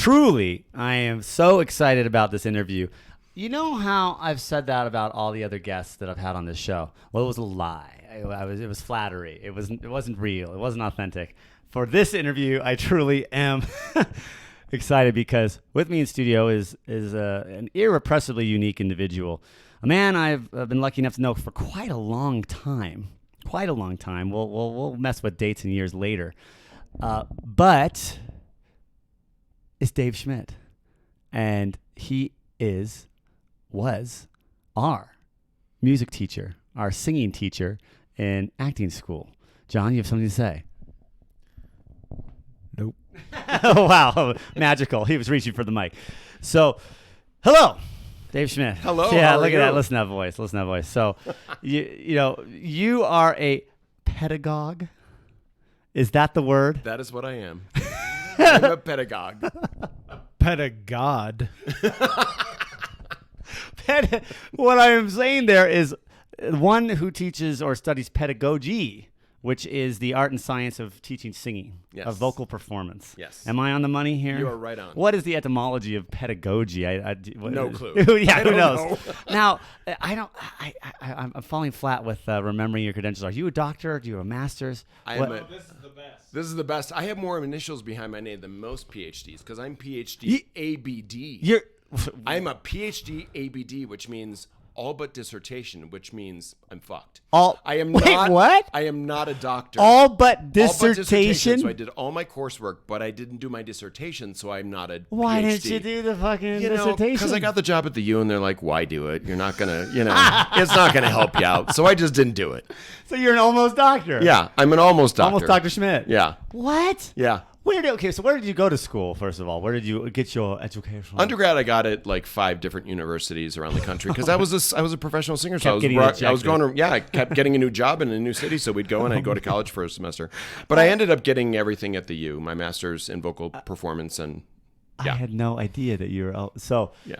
truly, I am so excited about this interview. You know how I've said that about all the other guests that I've had on this show? Well, it was a lie. It was flattery. It wasn't real. It wasn't authentic. For this interview, I truly am excited because with me in studio is an irrepressibly unique individual, a man I've been lucky enough to know for quite a long time. Quite a long time. We'll mess with dates and years later, but it's Dave Schmidt, and he was our music teacher, our singing teacher in acting school. John, you have something to say? Nope. Oh, wow. Magical. He was reaching for the mic. So, hello, Dave Schmidt. Hello. Yeah, look at that. Listen to that voice. Listen to that voice. So, you are a pedagogue. Is that the word? That is what I am. I'm a pedagogue. pedaGOD. What I am saying there is one who teaches or studies pedagogy, which is the art and science of teaching singing, Yes. of vocal performent. Yes. Am I on the money here? You are right on. What is the etymology of pedagogy? No clue. Yeah, who don't knows? know. Now, I'm falling flat with remembering your credentials. Are you a doctor? Do you have a master's? This is the best. This is the best. I have more initials behind my name than most PhDs because I'm PhD ABD. I'm a PhD ABD, which means all but dissertation, which means I'm fucked. What? I am not a doctor. All but dissertation? So I did all my coursework, but I didn't do my dissertation, so I'm not a Why PhD. didn't you do the fucking dissertation? Because I got the job at the U, and they're like, why do it? You're not going to, it's not going to help you out. So I just didn't do it. So you're an almost doctor. Yeah, I'm an almost doctor. Almost Dr. Schmidt. Yeah. What? Yeah. Where did you go to school, first of all? Where did you get your education? Undergrad, I got at like 5 different universities around the country because I was a professional singer. So I was going to, I kept getting a new job in a new city. So we'd go and I'd go to college for a semester. But I ended up getting everything at the U, my master's in vocal performance. And yeah. I had no idea that you were,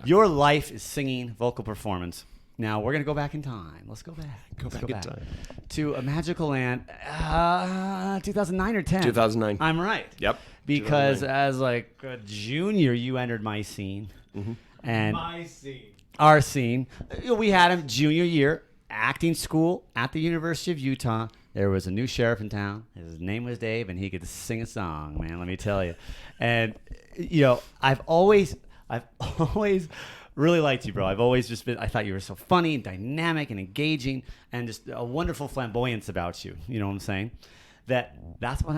your life is singing, vocal performance. Now, we're going to go back in time. Let's go back. Go back in time. To a magical land, 2009 or 10? 2009. I'm right. Yep. Because as like a junior, you entered my scene. Mm-hmm. And My scene. our scene. We had him junior year, acting school at the University of Utah. There was a new sheriff in town. His name was Dave, and he could sing a song, man, let me tell you. And, I've always really liked you, bro. I've always I thought you were so funny and dynamic and engaging and just a wonderful flamboyance about you. You know what I'm saying? That's what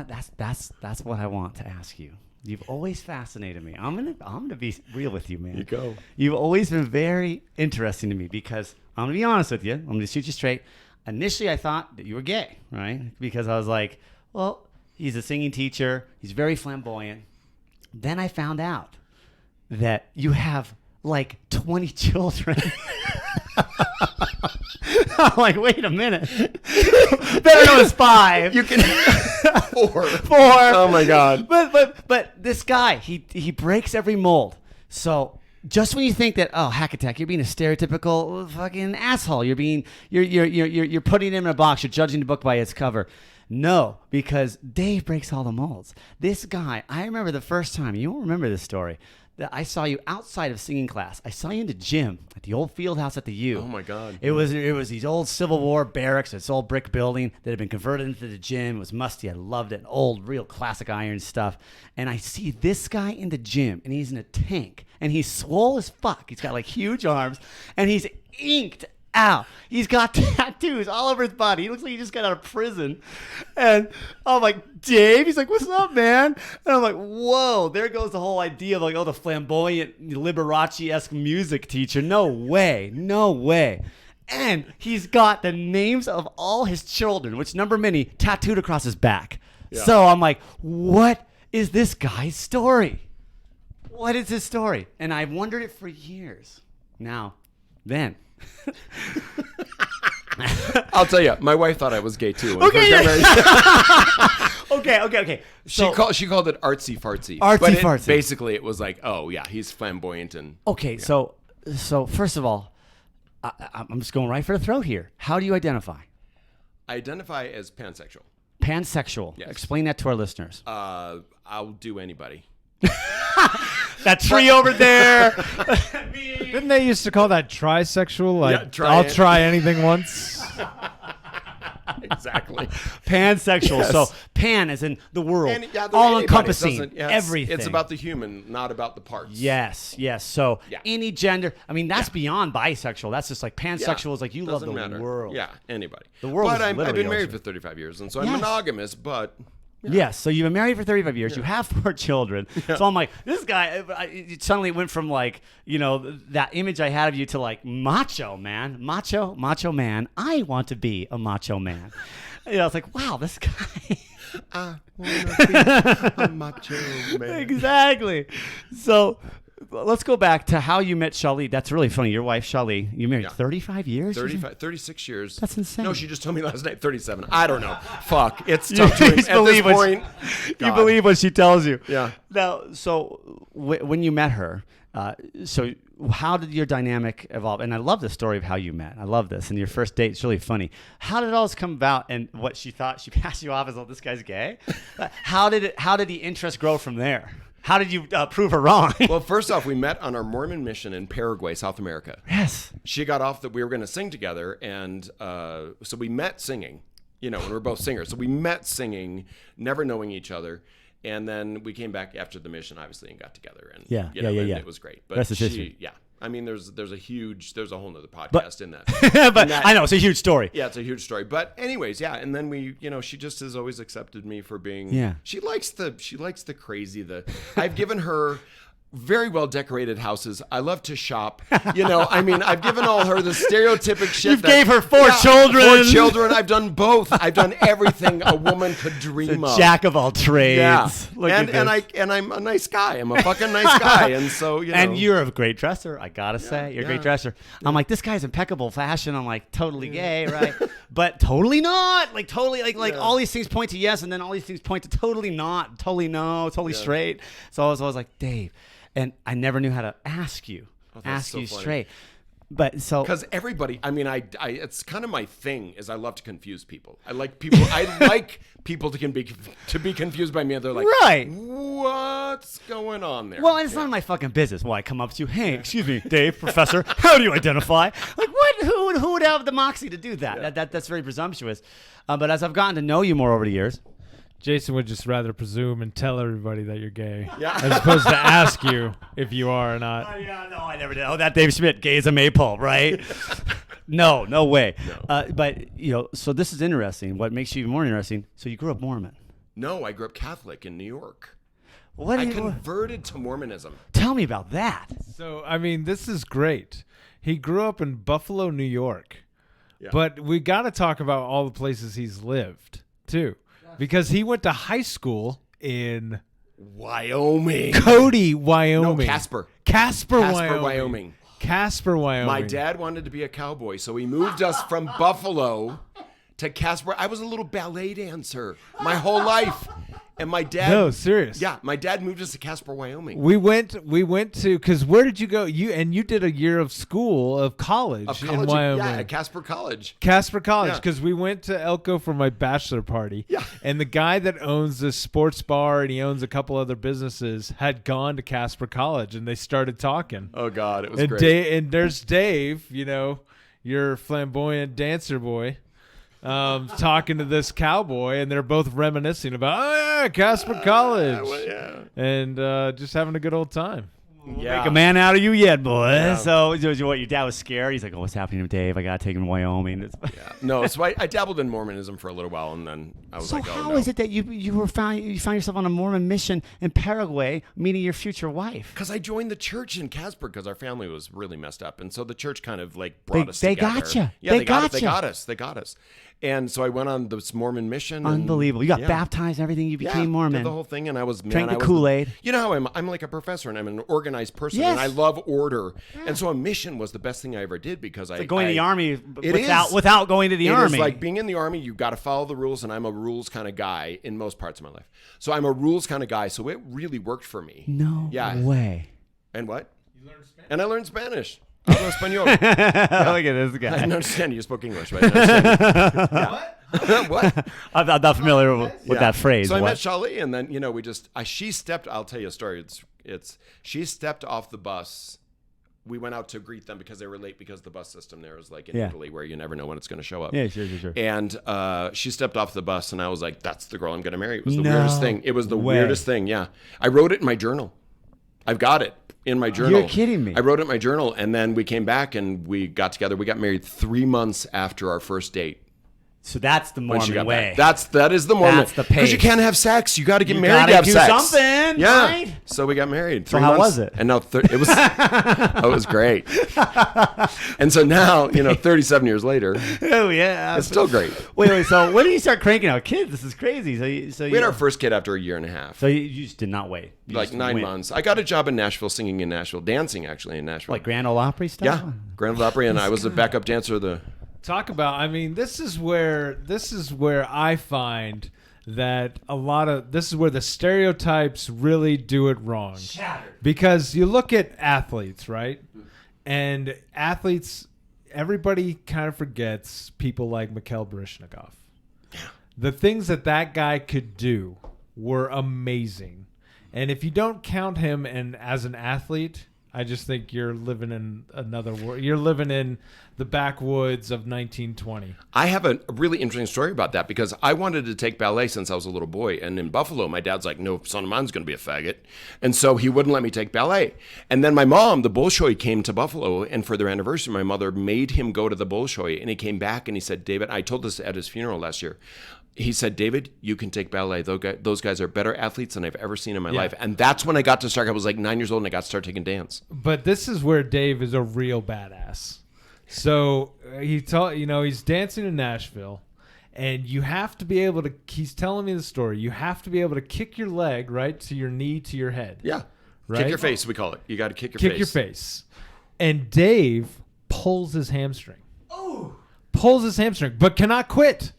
I want to ask you. You've always fascinated me. I'm gonna be real with you, man. You go. You've always been very interesting to me because I'm gonna be honest with you. I'm gonna shoot you straight. Initially, I thought that you were gay, right? Because I was like, well, he's a singing teacher. He's very flamboyant. Then I found out that you have like 20 children. I'm like, wait a minute. Better know it's 5. You can 4. 4. Oh my God. But this guy, he breaks every mold. So just when you think that, oh, hack attack, you're being a stereotypical fucking asshole. You're putting him in a box. You're judging the book by its cover. No, because Dave breaks all the molds. This guy, I remember the first time. You won't remember this story. That I saw you outside of singing class. I saw you in the gym at the old field house at the U. Oh my God. It was these old Civil War barracks, this old brick building that had been converted into the gym. It was musty. I loved it. Old, real classic iron stuff. And I see this guy in the gym, and he's in a tank, and he's swole as fuck. He's got like huge arms, and he's inked out. He's got tattoos all over his body. He looks like he just got out of prison. And I'm like, Dave? He's like, what's up, man? And I'm like, whoa, there goes the whole idea of like, oh, the flamboyant Liberace-esque music teacher. No way. No way. And he's got the names of all his children, which number many, tattooed across his back. Yeah. So I'm like, what is this guy's story? What is his story? And I've wondered it for years. Now, then. I'll tell you, my wife thought I was gay too. Okay. Okay. So, she called it artsy fartsy. Fartsy. Basically, it was like, oh yeah, he's flamboyant and. Okay, yeah. So first of all, I'm just going right for the throat here. How do you identify? I identify as pansexual. Pansexual. Yes. Explain that to our listeners. I'll do anybody. That tree over there. Didn't they used to call that trisexual? Like, Yeah, I'll try anything once. Exactly. Pansexual. Yes. So pan is in the world, And, yeah, all anybody. encompassing, Yeah, everything. It's about the human, not about the parts. Yes. So any gender. I mean, that's beyond bisexual. That's just like pansexual is like you love Doesn't the matter. world. Yeah, anybody. The world But is I've literally been married ocean. for 35 years, and so I'm Yes. monogamous, but... Yes, so you've been married for 35 years. You have 4 children. So I'm like, this guy, it suddenly went from like, that image I had of you to like macho man. Macho man. I want to be a macho man. I was like, wow, this guy. I want to be a macho man. Exactly. So let's go back to how you met Shali. That's really funny. Your wife, Shali, you married 35 years? 36 years. That's insane. No, she just told me last night 37. I don't know. Fuck. It's tough to You at this believe what point. You believe what she tells you. Yeah. Now, so when you met her, so how did your dynamic evolve? And I love the story of how you met. I love this. And your first date, it's really funny. How did all this come about? And what she thought, she passed you off as, oh, this guy's gay? How did the interest grow from there? How did you prove her wrong? Well, first off, we met on our Mormon mission in Paraguay, South America. Yes. She got off that we were going to sing together, and so we met singing, when we were both singers. So we met singing, never knowing each other. And then we came back after the mission, obviously, and got together. And Yeah. and it was great. But Rest is history. yeah. I mean, there's a whole nother podcast in that. But I know, it's a huge story. Yeah, it's a huge story. But anyways, yeah. And then we, she just has always accepted me for being. Yeah. She likes the crazy. I've given her very well decorated houses. I love to shop. I've given all her the stereotypic shit. You gave her 4 children. 4 children. I've done both. I've done everything a woman could dream of. Jack of all trades. Yeah. Look at this. And I'm a nice guy. I'm a fucking nice guy. And so, And you're a great dresser, I gotta say. You're a great dresser. I'm like, this guy's impeccable fashion. I'm like, totally gay, right? But totally not. Like totally like all these things point to yes, and then all these things point to totally not, totally no, totally straight. So I was always like, Dave. And I never knew how to ask you so funny. straight. But so because everybody, I it's kind of my thing is I love to confuse people. I like people to be confused by me. And they're like, right, what's going on there? Well, it's none of my fucking business. Well, I come up to you, hey, excuse me, Dave, professor, how do you identify? Like, what? Who would have the moxie to do that? Yeah. That's very presumptuous. But as I've gotten to know you more over the years. Jason would just rather presume and tell everybody that you're gay, Yeah. as opposed to ask you if you are or not. Yeah, no, I never did. Oh, that Dave Schmidt, gay as a maypole, right? No way. No. But, so this is interesting. What makes you even more interesting, so you grew up Mormon. No, I grew up Catholic in New York. I converted to Mormonism. Tell me about that. So, this is great. He grew up in Buffalo, New York. Yeah. But we got to talk about all the places he's lived, too. Because he went to high school in Wyoming. Cody, Wyoming. No, Casper, Wyoming. Casper, Wyoming. My dad wanted to be a cowboy, so he moved us from Buffalo to Casper. I was a little ballet dancer my whole life. And my dad... No, serious. Yeah, my dad moved us to Casper, Wyoming. We went to... Because where did you go? You did a year of college in Wyoming. Yeah, at Casper College. Casper College, Yeah. because we went to Elko for my bachelor party. Yeah. And the guy that owns this sports bar and he owns a couple other businesses had gone to Casper College, and they started talking. Oh, God, it was great. And there's Dave, your flamboyant dancer boy. Talking to this cowboy, and they're both reminiscing about, Casper College, and just having a good old time. Yeah. Make a man out of you yet, boy. Yeah. So what, your dad was scared? He's like, oh, what's happening to Dave? I got to take him to Wyoming. Yeah. No, so I dabbled in Mormonism for a little while, and then I was So like, oh, how no. is it that you found yourself on a Mormon mission in Paraguay, meeting your future wife? Because I joined the church in Casper because our family was really messed up, and so the church kind of brought us They together. gotcha. Yeah, They they gotcha. got us. And so I went on this Mormon mission. Unbelievable. You got yeah. baptized and everything. You became Yeah, Mormon. did the whole thing, and I was Drank the I was Kool-Aid. You know how I'm like a professor, and I'm an organized person, Yes. and I love order. And so a mission was the best thing I ever did because Like going to the army is. without going to the army. It is like being in the army. You got to follow the rules, and I'm a rules kind of guy in most parts of my life. So I'm a rules kind of guy. So it really worked for me. No way. And what? You learned Spanish. And I learned Spanish. Hablo español. Look at this I guy. didn't understand you spoke English, but I didn't understand. Yeah. What? I'm not familiar with that phrase. So I What? met Shali, and then we just she stepped. I'll tell you a story. She stepped off the bus. We went out to greet them because they were late because the bus system there is like in Italy where you never know when it's going to show up. Yeah, sure. And she stepped off the bus and I was like, that's the girl I'm going to marry. It was the weirdest thing. It was the weirdest thing. Yeah. I wrote it in my journal. I've got it in my journal. You're kidding me. I wrote it in my journal and then we came back and we got together. We got married 3 months after our first date. So that's the Mormon way. That is the Mormon. That's the pace. Because you can't have sex. You got to get married to have sex. Something. Yeah. Right? So we got married. So how was it? And now it was it was great. And so now 37 years later. Oh yeah. It's still great. Wait. So when did you start cranking out kids? This is crazy. We had our first kid after a year and a half. So you just did not wait. Like 9 months. I got a job in Nashville, singing in Nashville, dancing actually in Nashville. Like Grand Ole Opry stuff. Yeah, Grand Ole Opry, and I was a backup dancer. Talk about, I mean, this is where I find that this is where the stereotypes really do it wrong. Shattered. Because you look at athletes, right? And athletes, everybody kind of forgets people like Mikhail Baryshnikov. Yeah. The things that guy could do were amazing. And if you don't count him as an athlete, I just think you're living in another world. You're living in the backwoods of 1920. I have a really interesting story about that because I wanted to take ballet since I was a little boy. And in Buffalo, my dad's like, no son of mine's going to be a faggot. And so he wouldn't let me take ballet. And then my mom, the Bolshoi, came to Buffalo. And for their anniversary, my mother made him go to the Bolshoi. And he came back and he said, David, I told this at his funeral last year. He said, David, you can take ballet. Those guys are better athletes than I've ever seen in my life. And that's when I got to start. I was like 9 years old and I got to start taking dance. But this is where Dave is a real badass. So he's dancing in Nashville and you have to be able to, he's telling me the story. You have to be able to kick your leg, right, to your knee, to your head. Yeah. Right? Kick your face, we call it. You got to kick your face. Kick your face. And Dave pulls his hamstring. Oh. Pulls his hamstring, but cannot quit.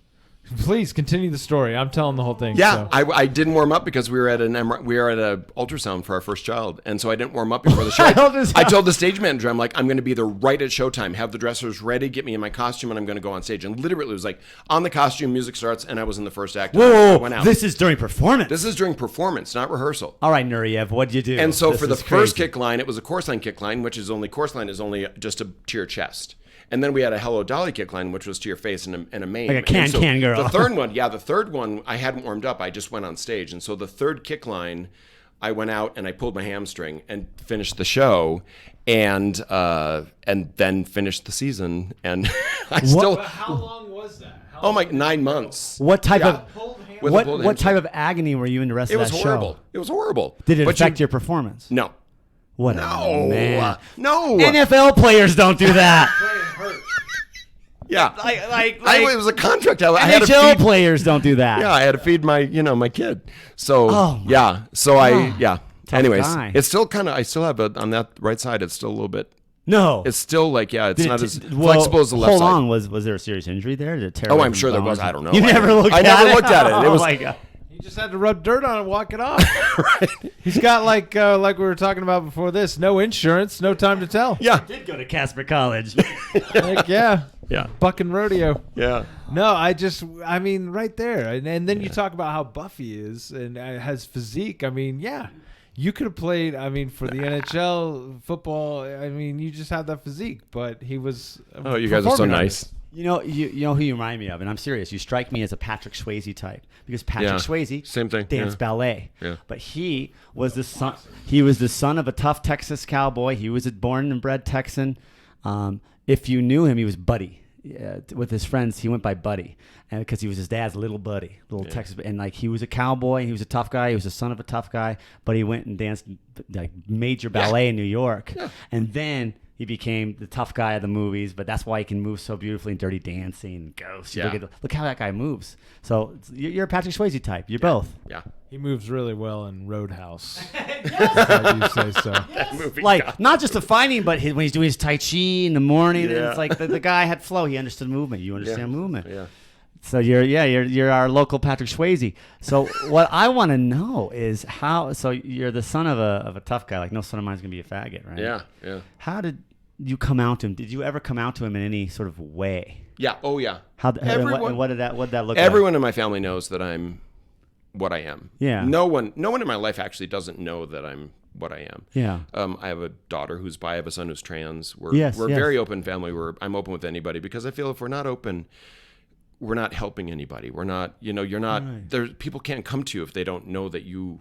Please continue the story. I'm telling the whole thing. Yeah, so. I didn't warm up because we were at an ultrasound for our first child, and so I didn't warm up before the show. I told the stage manager, I'm like, I'm going to be there right at showtime. Have the dressers ready, get me in my costume, and I'm going to go on stage. And literally, it was like on the costume, music starts, and I was in the first act. Whoa! Went out. This is during performance. This is during performance, not rehearsal. All right, Nureyev, what'd you do? And so for the first kick line, it was a chorus line kick line, which is only just to your chest. And then we had a Hello Dolly kick line, which was to your face and a mane. Like a can girl. The third one, I hadn't warmed up. I just went on stage. And so the third kick line, I went out and I pulled my hamstring and finished the show and then finished the season. And How long was that? 9 months. What type of... What type of agony were you in the rest of that show? It was horrible. Did it affect your perforance? No. What? No. Man. No. NFL players don't do that. Yeah. It was a contract. I had to NHL feed, players don't do that. Yeah, I had to feed my kid. So, anyways, guy. it's still kind of, I still have it on that right side. It's still a little bit. No. It's still like, it's not as flexible as the left side. Hold on. Was there a serious injury there? Did it tear I'm sure there was. I don't know. You never looked at it? I never looked at it. It was, oh, my God. He just had to rub dirt on it and walk it off. Right. He's got like we were talking about before this, no insurance, no time to tell. Yeah. He did go to Casper College. Yeah. Yeah. Bucking rodeo. Yeah. No, I mean, right there. And then you talk about how buff he is and has physique. I mean, yeah. You could have played, for the NHL football. You just have that physique, but he was. Oh, you guys are so nice. You know who you remind me of, and I'm serious. You strike me as a Patrick Swayze type because Patrick Swayze same thing, danced ballet. Yeah. But he was the son. He was the son of a tough Texas cowboy. He was a born and bred Texan. If you knew him, he was Buddy. With his friends, he went by Buddy, and because he was his dad's little buddy, Texas, and like he was a cowboy, he was a tough guy, he was the son of a tough guy, but he went and danced like major ballet in New York, and then he became the tough guy of the movies. But that's why he can move so beautifully in Dirty Dancing, Ghost. Look how that guy moves. So you're a Patrick Swayze type. You're both. Yeah. He moves really well in Roadhouse. You say so. Like not just the fighting, but when he's doing his Tai Chi in the morning, and it's like the guy had flow. He understood movement. You understand movement. Yeah. So you're our local Patrick Swayze. So what I want to know is how. So you're the son of a tough guy. Like no son of mine's gonna be a faggot, right? Yeah. Yeah. How did you come out to him? Did you ever come out to him in any sort of way? Yeah. Oh yeah. What did that look like? Everyone in my family knows that I'm what I am. Yeah. No one in my life actually doesn't know that I'm what I am. Yeah. I have a daughter who's bi. I have a son who's trans. We're Yes, a yes. very open family. I'm open with anybody because I feel if we're not open, we're not helping anybody. We're not, you're not, there. People can't come to you if they don't know that you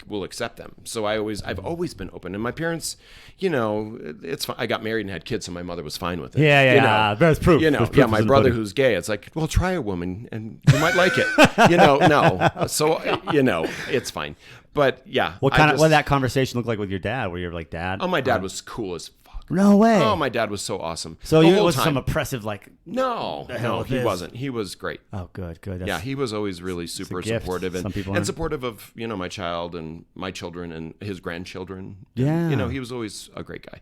will accept them. So I've always been open. And my parents, it's fine. I got married and had kids, so my mother was fine with it. Yeah. That's proof. There's proof My in the brother pudding. who's gay, it's like, well, try a woman and you might like it. No. So, it's fine. But yeah. What did that conversation look like with your dad? Where you're like, Dad? Oh, my dad was cool as fuck. No way. Oh, my dad was so awesome. So the it whole was time. some oppressive, like. No, he wasn't. He was great. Oh, good. Yeah, he was always really super gift. supportive Some people and aren't. supportive of my child and my children and his grandchildren. Yeah. He was always a great guy.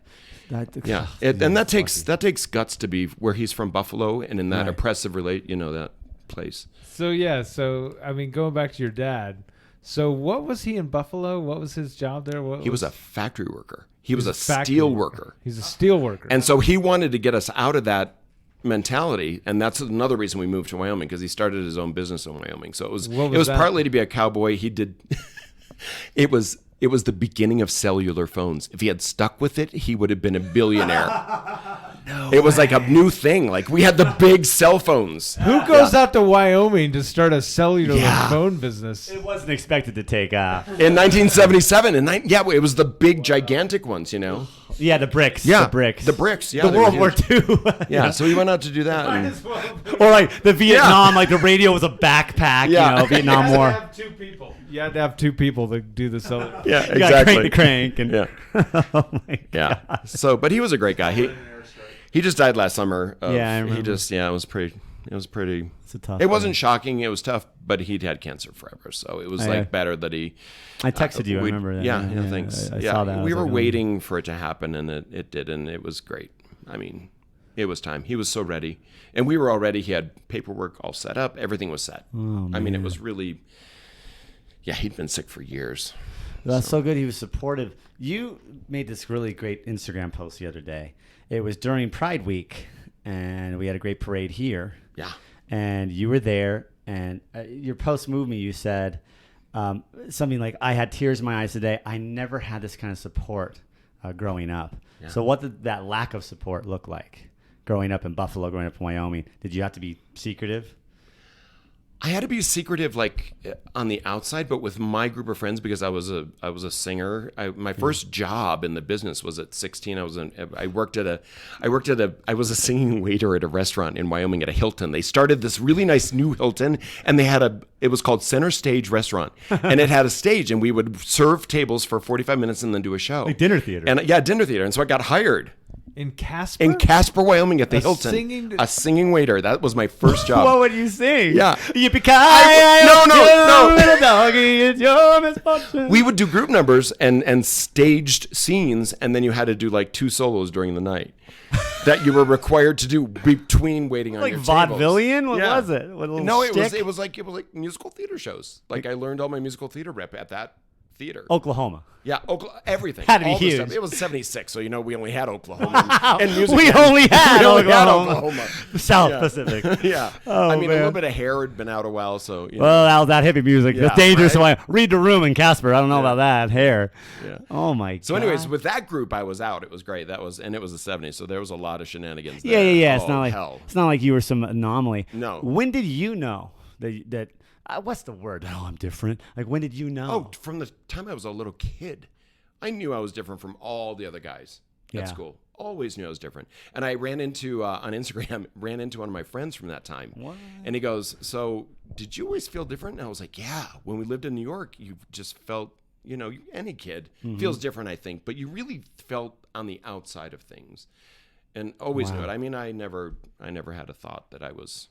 Yeah. And that takes guts to be where he's from, Buffalo, and in that Right. oppressive that place. So I mean, going back to your dad. So what was he in Buffalo? What was his job there? He was a factory worker. He was a factory steel worker. He's a steel worker. And so he wanted to get us out of that mentality, and that's another reason we moved to Wyoming, because he started his own business in Wyoming. So it was that? partly to be a cowboy. He did it was the beginning of cellular phones. If he had stuck with it, he would have been a billionaire. It was like a new thing. Like we had the big cell phones. Who goes out to Wyoming to start a cellular Yeah. phone business? It wasn't expected to take off. In 1977, it was the big, gigantic ones, Yeah, the bricks. Yeah, The bricks. The bricks. Yeah, The they were World War huge. II. Yeah, so he went out to do that. And, Or like the Vietnam, like the radio was a backpack, Yeah. Vietnam War. You had to have two people to do the cellular. yeah, You gotta crank the crank. And, Yeah, oh my yeah. So, but he was a great guy. He just died last summer. Yeah, I remember. It was pretty. It's a tough It wasn't thing. shocking. It was tough, but he'd had cancer forever, so it was Yeah. better that he. I texted you. I remember that. Yeah, thanks. I saw that. I we was were like, oh. waiting for it to happen, and it did, and it was great. I mean, it was time. He was so ready, and we were all ready. He had paperwork all set up. Everything was set. Oh, I mean, it was really. Yeah, he'd been sick for years. That's so good. He was supportive. You made this really great Instagram post the other day. It was during Pride Week, and we had a great parade here. Yeah. And you were there, and your post moved me. You said something like, I had tears in my eyes today. I never had this kind of support growing up. Yeah. So what did that lack of support look like growing up in Buffalo, growing up in Wyoming? Did you have to be secretive? I had to be secretive, like on the outside, but with my group of friends, because I was a singer. My first job in the business was at 16. I was a singing waiter at a restaurant in Wyoming at a Hilton. They started this really nice new Hilton, and it was called Center Stage Restaurant, and it had a stage, and we would serve tables for 45 minutes and then do a show, Like dinner theater. And dinner theater. And so I got hired. In Casper? In Casper, Wyoming, at the Hilton. A singing waiter. That was my first job. What would you sing? Yeah. Yippee-ki-yay, No. little doggy, it's your misfortune. We would do group numbers and staged scenes, and then you had to do like 2 solos during the night that you were required to do between waiting on Like your tables. vaudevillian? What Yeah. was it? What, a little No, it shtick? was like musical theater shows. Like I learned all my musical theater rep at that theater. Oklahoma. Yeah, everything. Had to be all the huge. stuff. It was 76, so we only had Oklahoma and music. We only had Oklahoma. Oklahoma. South Yeah. Pacific. Yeah. Oh, I mean, a man. little bit of hair had been out a while, so. Well, that hippie music. Yeah, That's dangerous. right? Read the Room in Casper. I don't know about that. Hair. Yeah. Oh, my God. So, anyways, with that group, I was out. It was great. It was the 70s, so there was a lot of shenanigans. Yeah. There. It's Oh, not like hell. it's not like you were some anomaly. No. When did you know that what's the word? Oh, I'm different. Like, when did you know? Oh, from the time I was a little kid, I knew I was different from all the other guys Yeah. at school. Always knew I was different. And I ran into, on Instagram, one of my friends from that time. What? And he goes, so did you always feel different? And I was like, yeah. When we lived in New York, you just felt, any kid feels different, I think. But you really felt on the outside of things. And always knew it. I mean, I never had a thought that I was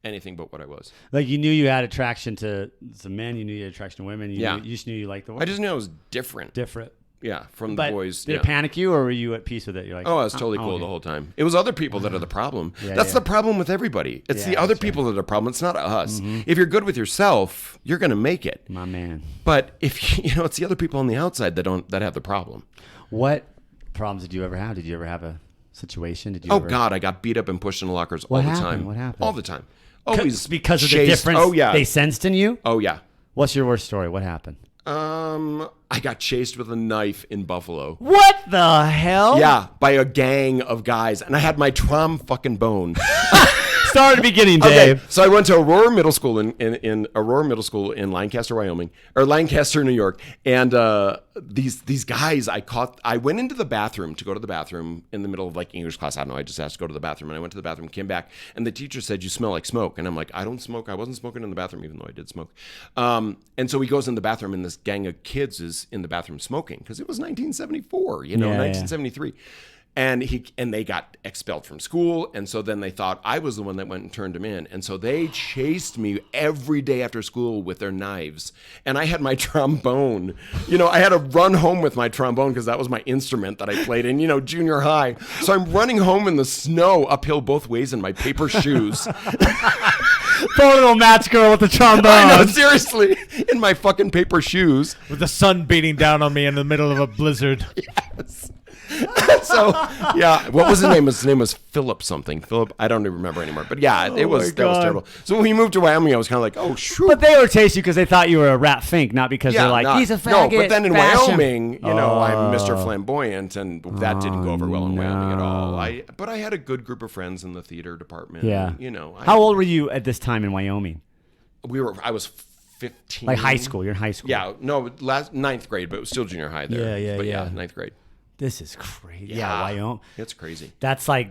anything but what I was. Like, you knew you had attraction to some men. You knew you had attraction to women. You just knew you liked the women. I just knew I was different. Different. Yeah, from But the boys. did it panic you, or were you at peace with it? You're like, Oh, I was totally cool okay. the whole time. It was other people that are the problem. Yeah, That's yeah. the problem with everybody. It's Yeah, the other that's people that are the problem. It's not us. If you're good with yourself, you're going to make it. My man. But if it's the other people on the outside that have the problem. What problems did you ever have? Did you ever have a situation? Did you? Oh ever... God, I got beat up and pushed in lockers all What the happened? time. What happened? All the time. Always because of the chased. difference Oh yeah. they sensed in you? Oh yeah. What's your worst story? What happened? I got chased with a knife in Buffalo. What the hell? Yeah, by a gang of guys, and I had my fucking bone. Start at the beginning, Dave. Okay, so I went to Aurora Middle School in Aurora Middle School in Lancaster, Wyoming, or Lancaster, New York, and these guys I went into the bathroom to go to the bathroom in the middle of like English class. I don't know. I just asked to go to the bathroom, and I went to the bathroom, came back, and the teacher said, "You smell like smoke," and I'm like, "I don't smoke. I wasn't smoking in the bathroom, even though I did smoke." And so he goes in the bathroom, and this gang of kids is in the bathroom smoking because it was 1974, 1973. And they got expelled from school, and so then they thought I was the one that went and turned him in, and so they chased me every day after school with their knives, and I had my trombone. I had to run home with my trombone because that was my instrument that I played in, junior high. So I'm running home in the snow uphill both ways in my paper shoes. Poor little match girl with the trombone. I know, seriously, in my fucking paper shoes with the sun beating down on me in the middle of a blizzard. Yes. So yeah, what was his name? His name was Philip something. Philip, I don't even remember anymore. But yeah, that was terrible. So when we moved to Wyoming, I was kind of like, oh shoot. But they were chasing you because they thought you were a rat fink, not because they're like, he's a faggot. No, but then in fashion. Wyoming, I'm Mr. Flamboyant, and that didn't go over well in Wyoming at all. But I had a good group of friends in the theater department. Yeah. And, how old were you at this time in Wyoming? I was 15. Like high school. You're in high school. Yeah. No, ninth grade, but it was still junior high there. Yeah. Ninth grade. This is crazy. Yeah, Wyoming. It's crazy. That's a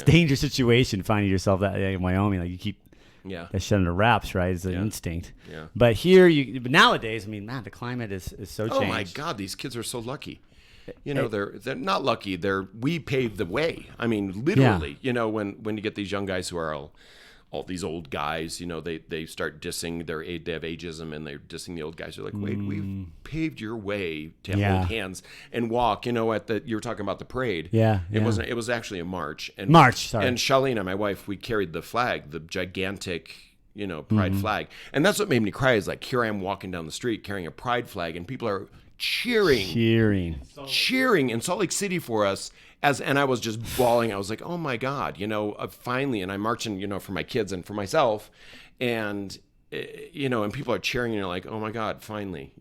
dangerous situation finding yourself that in Wyoming. Like you keep that shit under wraps, right? It's an instinct. Yeah. But here, but nowadays, I mean, man, the climate is so changed. Oh my God, these kids are so lucky. They're not lucky. We paved the way. I mean, literally. When you get these young guys who are all these old guys, they start dissing they have ageism and they're dissing the old guys. They're like, wait, we've paved your way to hold hands and walk. You were talking about the parade. Yeah. It wasn't. It was actually a march. And sorry. And Charlene, my wife, we carried the flag, the gigantic, pride flag. And that's what made me cry. Is like, here I am walking down the street carrying a pride flag, and people are cheering in Salt Lake City for us. And I was just bawling. I was like, oh my God, finally. And I'm marching, for my kids and for myself. And, and people are cheering, and you're like, oh my God, finally,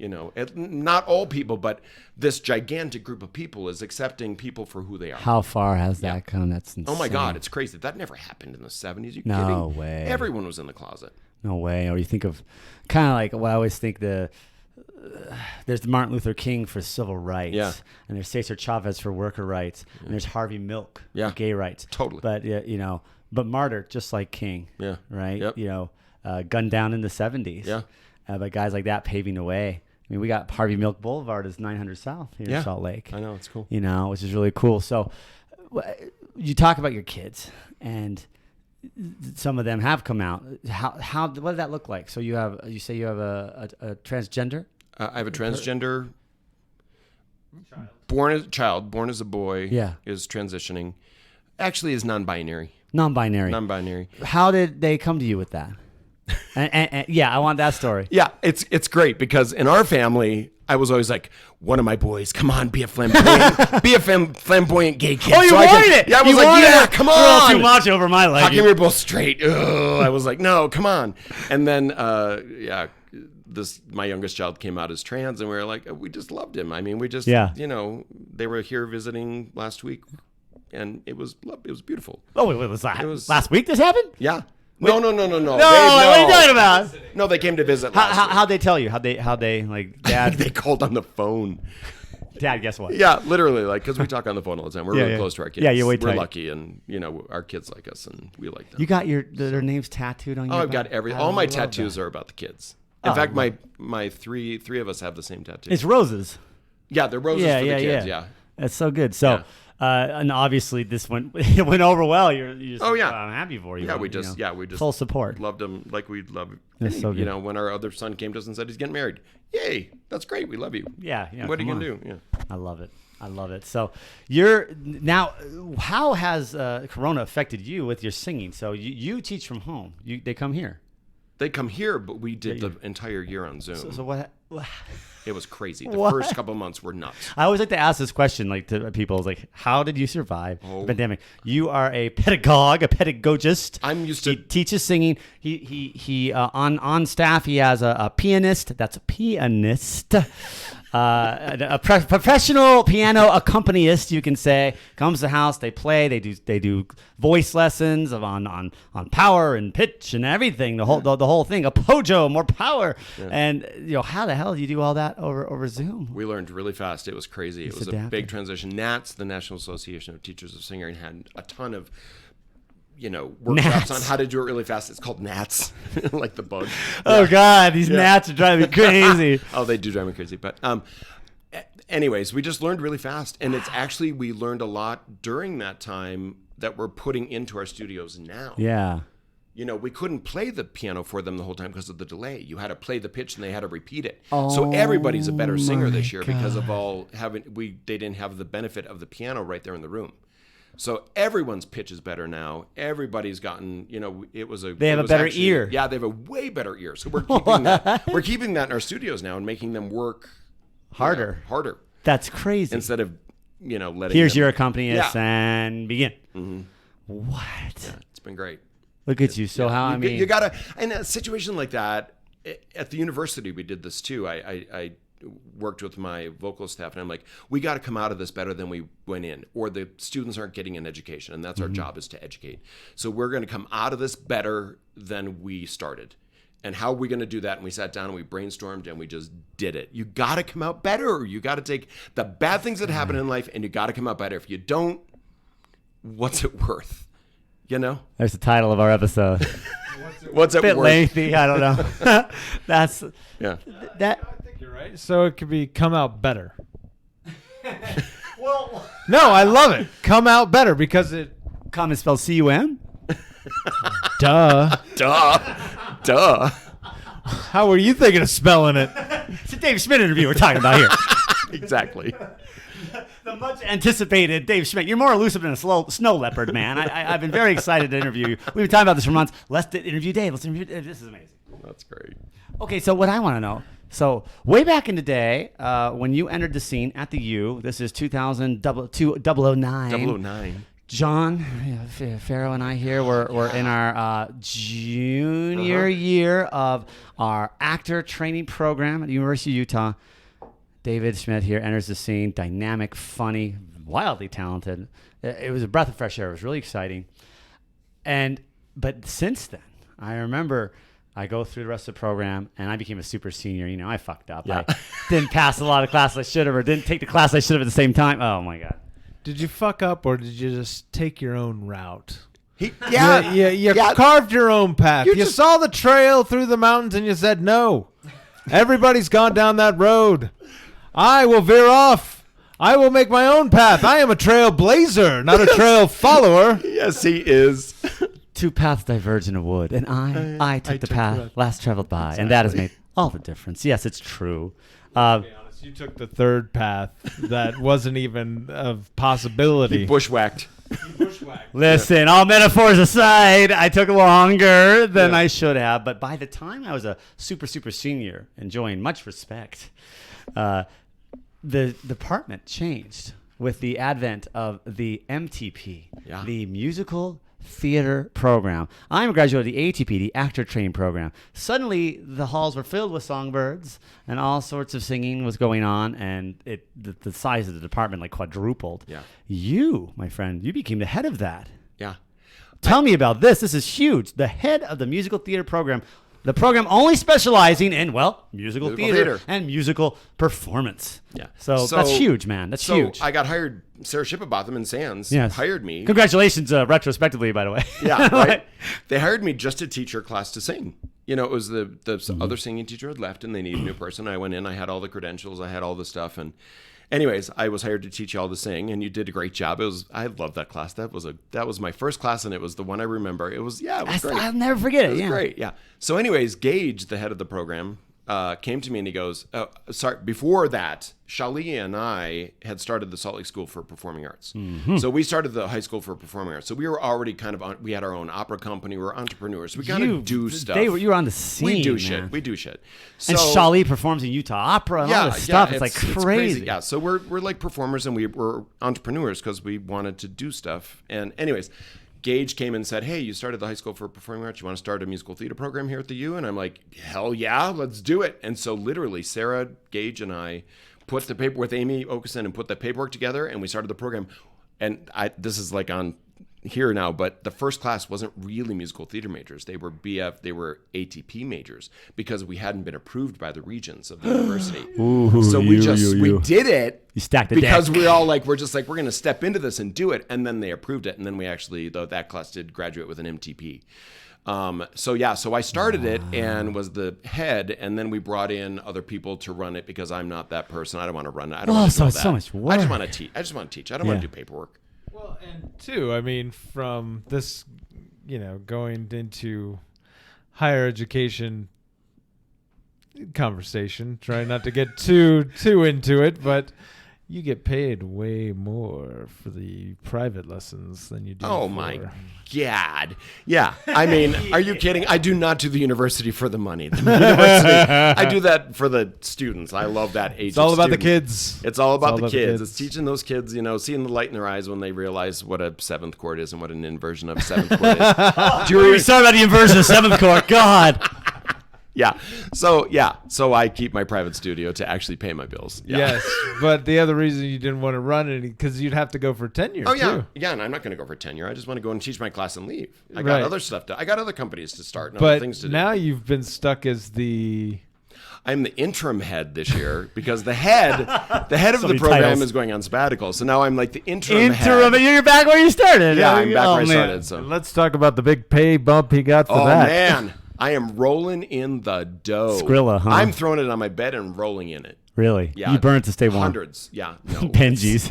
not all people, but this gigantic group of people is accepting people for who they are. How far has that come? That's insane. Oh my God, it's crazy. That never happened in the 70s. You no kidding? Way. Everyone was in the closet. No way. Or you think of kind of like what I always think there's the Martin Luther King for civil rights, and there's Cesar Chavez for worker rights, and there's Harvey Milk for gay rights. Totally. But but martyr just like King. Yeah. Right. Yep. Gunned down in the 70s. Yeah. But guys like that paving the way. I mean, we got Harvey Milk Boulevard is 900 South here in Salt Lake. I know, it's cool. Which is really cool. So, you talk about your kids, and some of them have come out. How what did that look like? So you say you have a transgender. I have a transgender born as a boy. Is transitioning. Actually, is non-binary. Non-binary. How did they come to you with that? and I want that story. Yeah, it's great because in our family, I was always like, one of my boys, come on, be a flamboyant gay kid. Oh, you wanted it. Yeah, I was like, come on. Too much over my leg. How come we're both straight? Ugh. I was like, no, come on. And then, my youngest child came out as trans, and we were like, we just loved him. I mean, we just, they were here visiting last week, and it was beautiful. Oh, it was last week this happened? Yeah. No. No, what are you talking about? No, they came to visit last week. How'd they tell you? How'd they like, Dad? They called on the phone. Dad, guess what? Yeah, literally, because we talk on the phone all the time. We're really close to our kids. Yeah, you're way We're tight. lucky, and our kids like us, and we like them. You got their names tattooed on you? Oh, I've got all my tattoos are about the kids. In fact, my three of us have the same tattoo. It's roses. Yeah, they're roses for the kids. Yeah. That's so good. So, and obviously this went over well. You're just I'm happy for you. Yeah, we just full support. Loved him like we love. That's so good. When our other son came to us and said he's getting married, yay, that's great. We love you. Yeah. What are you gonna do? Yeah. I love it. So you're now. How has Corona affected you with your singing? So you teach from home. They come here. They come here, but we did the entire year on Zoom. So what? It was crazy. The first couple of months were nuts. I always like to ask this question, like to people, like, how did you survive the pandemic? You are a pedagogue, a pedagogist. I'm used to. He teaches singing. He on staff. He has a pianist. That's a pianist. A professional piano accompanist, you can say, comes to the house. They play. They do voice lessons on power and pitch and everything. The whole thing. A pojo, more power. Yeah. And how the hell do you do all that over Zoom? We learned really fast. It was crazy. It was a big transition. NATS, the National Association of Teachers of Singing, had a ton of workshops on how to do it really fast. It's called gnats, like the bug. Oh God, these gnats are driving me crazy. Oh, they do drive me crazy. But anyways, we just learned really fast. And it's actually, we learned a lot during that time that we're putting into our studios now. Yeah. We couldn't play the piano for them the whole time because of the delay. You had to play the pitch and they had to repeat it. So everybody's a better singer this year because of they didn't have the benefit of the piano right there in the room. So everyone's pitch is better now. Everybody's gotten, They have a better ear. Yeah, they have a way better ear. So we're keeping that. We're keeping that in our studios now and making them work harder. That's crazy. Instead of, letting. Here's your accompanist and begin. Mm-hmm. What? Yeah, it's been great. Look at you. So how you gotta, in a situation like that, at the university we did this too. I worked with my vocal staff and I'm like, we got to come out of this better than we went in, or the students aren't getting an education, and that's our job, is to educate. So we're going to come out of this better than we started. And how are we going to do that? And we sat down and we brainstormed and we just did it. You got to come out better. You got to take the bad things that happen in life and you got to come out better. If you don't, what's it worth? There's the title of our episode. What's it worth? A bit lengthy. I don't know. That's that. You're right. So it could be come out better. No, I love it. Come out better because it. Come is spelled C-U-M? Duh. How were you thinking of spelling it? It's a Dave Schmidt interview we're talking about here. Exactly. The much anticipated Dave Schmidt. You're more elusive than a snow leopard, man. I've been very excited to interview you. We've been talking about this for months. Let's interview Dave. This is amazing. That's great. Okay, so what I want to know. So way back in the day, when you entered the scene at the U, this is 2009. 009. John, Farrow and I here, we're in our junior year of our actor training program at the University of Utah. David Schmidt here enters the scene, dynamic, funny, wildly talented. It was a breath of fresh air. It was really exciting. But since then, I remember I go through the rest of the program, and I became a super senior. I fucked up. Yeah. I didn't pass a lot of classes I should have, or didn't take the class I should have at the same time. Oh, my God. Did you fuck up, or did you just take your own route? You carved your own path. You saw the trail through the mountains, and you said, no. Everybody's gone down that road. I will veer off. I will make my own path. I am a trailblazer, not a trail follower. Yes, he is. Two paths diverge in a wood, and I took the path last traveled by, and that has made all the difference. Yes, it's true. To be honest, you took the third path that wasn't even a possibility. He bushwhacked. Listen, all metaphors aside, I took longer than I should have, but by the time I was a super, super senior, enjoying much respect, the department changed with the advent of the MTP, the musical theater program. I'm a graduate of the ATP, the actor training program. Suddenly, the halls were filled with songbirds, and all sorts of singing was going on, and the size of the department quadrupled. Yeah. You, my friend, you became the head of that. Yeah. Tell me about this. This is huge. The head of the musical theater program. The program only specializing in, musical theater and musical performance. Yeah. So that's huge, man. That's huge. I got hired. Sarah Shippobotham and Sands hired me. Congratulations, retrospectively, by the way. Yeah, right. They hired me just to teach her class to sing. It was the other singing teacher had left, and they needed a new person. I went in. I had all the credentials. I had all the stuff, and anyways, I was hired to teach you all to sing, and you did a great job. I loved that class. That was my first class, and it was the one I remember. It was great. I'll never forget it. It was great. Yeah. So anyways, Gage, the head of the program, came to me and he goes, sorry, before that, Shalia and I had started the Salt Lake School for Performing Arts. Mm-hmm. So we started the high school for performing arts. So we were already kind of we had our own opera company. We were entrepreneurs. We kind of do stuff. You were on the scene. We do man. shit. We do shit. So, and Shalia performs in Utah Opera and all this stuff. It's like crazy. Yeah, so we're like performers and we're entrepreneurs because we wanted to do stuff. And anyways, Gage came and said, hey, you started the high school for performing arts. You want to start a musical theater program here at the U? And I'm like, hell yeah, let's do it. And so literally Sarah, Gage, and I put the paper with Amy Okeson and put the paperwork together and we started the program. And this is like on here now, but the first class wasn't really musical theater majors. They were ATP majors because we hadn't been approved by the regents of the university. Ooh, so we did it. You stacked the because deck. we're going to step into this and do it. And then they approved it. And then we actually, though that class did graduate with an MTP. So I started it and was the head, and then we brought in other people to run it because I'm not that person. I don't want to run it. I don't want to do that. So much work. I just want to teach. I don't want to do paperwork. Well, and two, I mean, from this, going into higher education conversation, trying not to get too into it, but you get paid way more for the private lessons than you do. Oh my God. Yeah. I mean, are you kidding? I do not do the university for the money. I do that for the students. I love that age. It's all about the kids. It's all about the kids. It's teaching those kids, seeing the light in their eyes when they realize what a seventh chord is and what an inversion of seventh chord is. We started about the inversion of seventh chord. God. Yeah. So I keep my private studio to actually pay my bills. Yeah. Yes. But the other reason you didn't want to run it because you'd have to go for tenure. Oh yeah. Too. Yeah. And I'm not going to go for tenure. I just want to go and teach my class and leave. I got other stuff I got other companies to start and other things to do. But now you've been stuck as I'm the interim head this year because the head of the program titles. is going on sabbatical. So now I'm like the interim head. You're back where you started. Yeah, I'm back where I started. So let's talk about the big pay bump he got for that. Oh man. I am rolling in the dough. Skrilla, huh? I'm throwing it on my bed and rolling in it. Really? Yeah. You burn it to stay warm. Hundreds. Yeah. No. Benjis.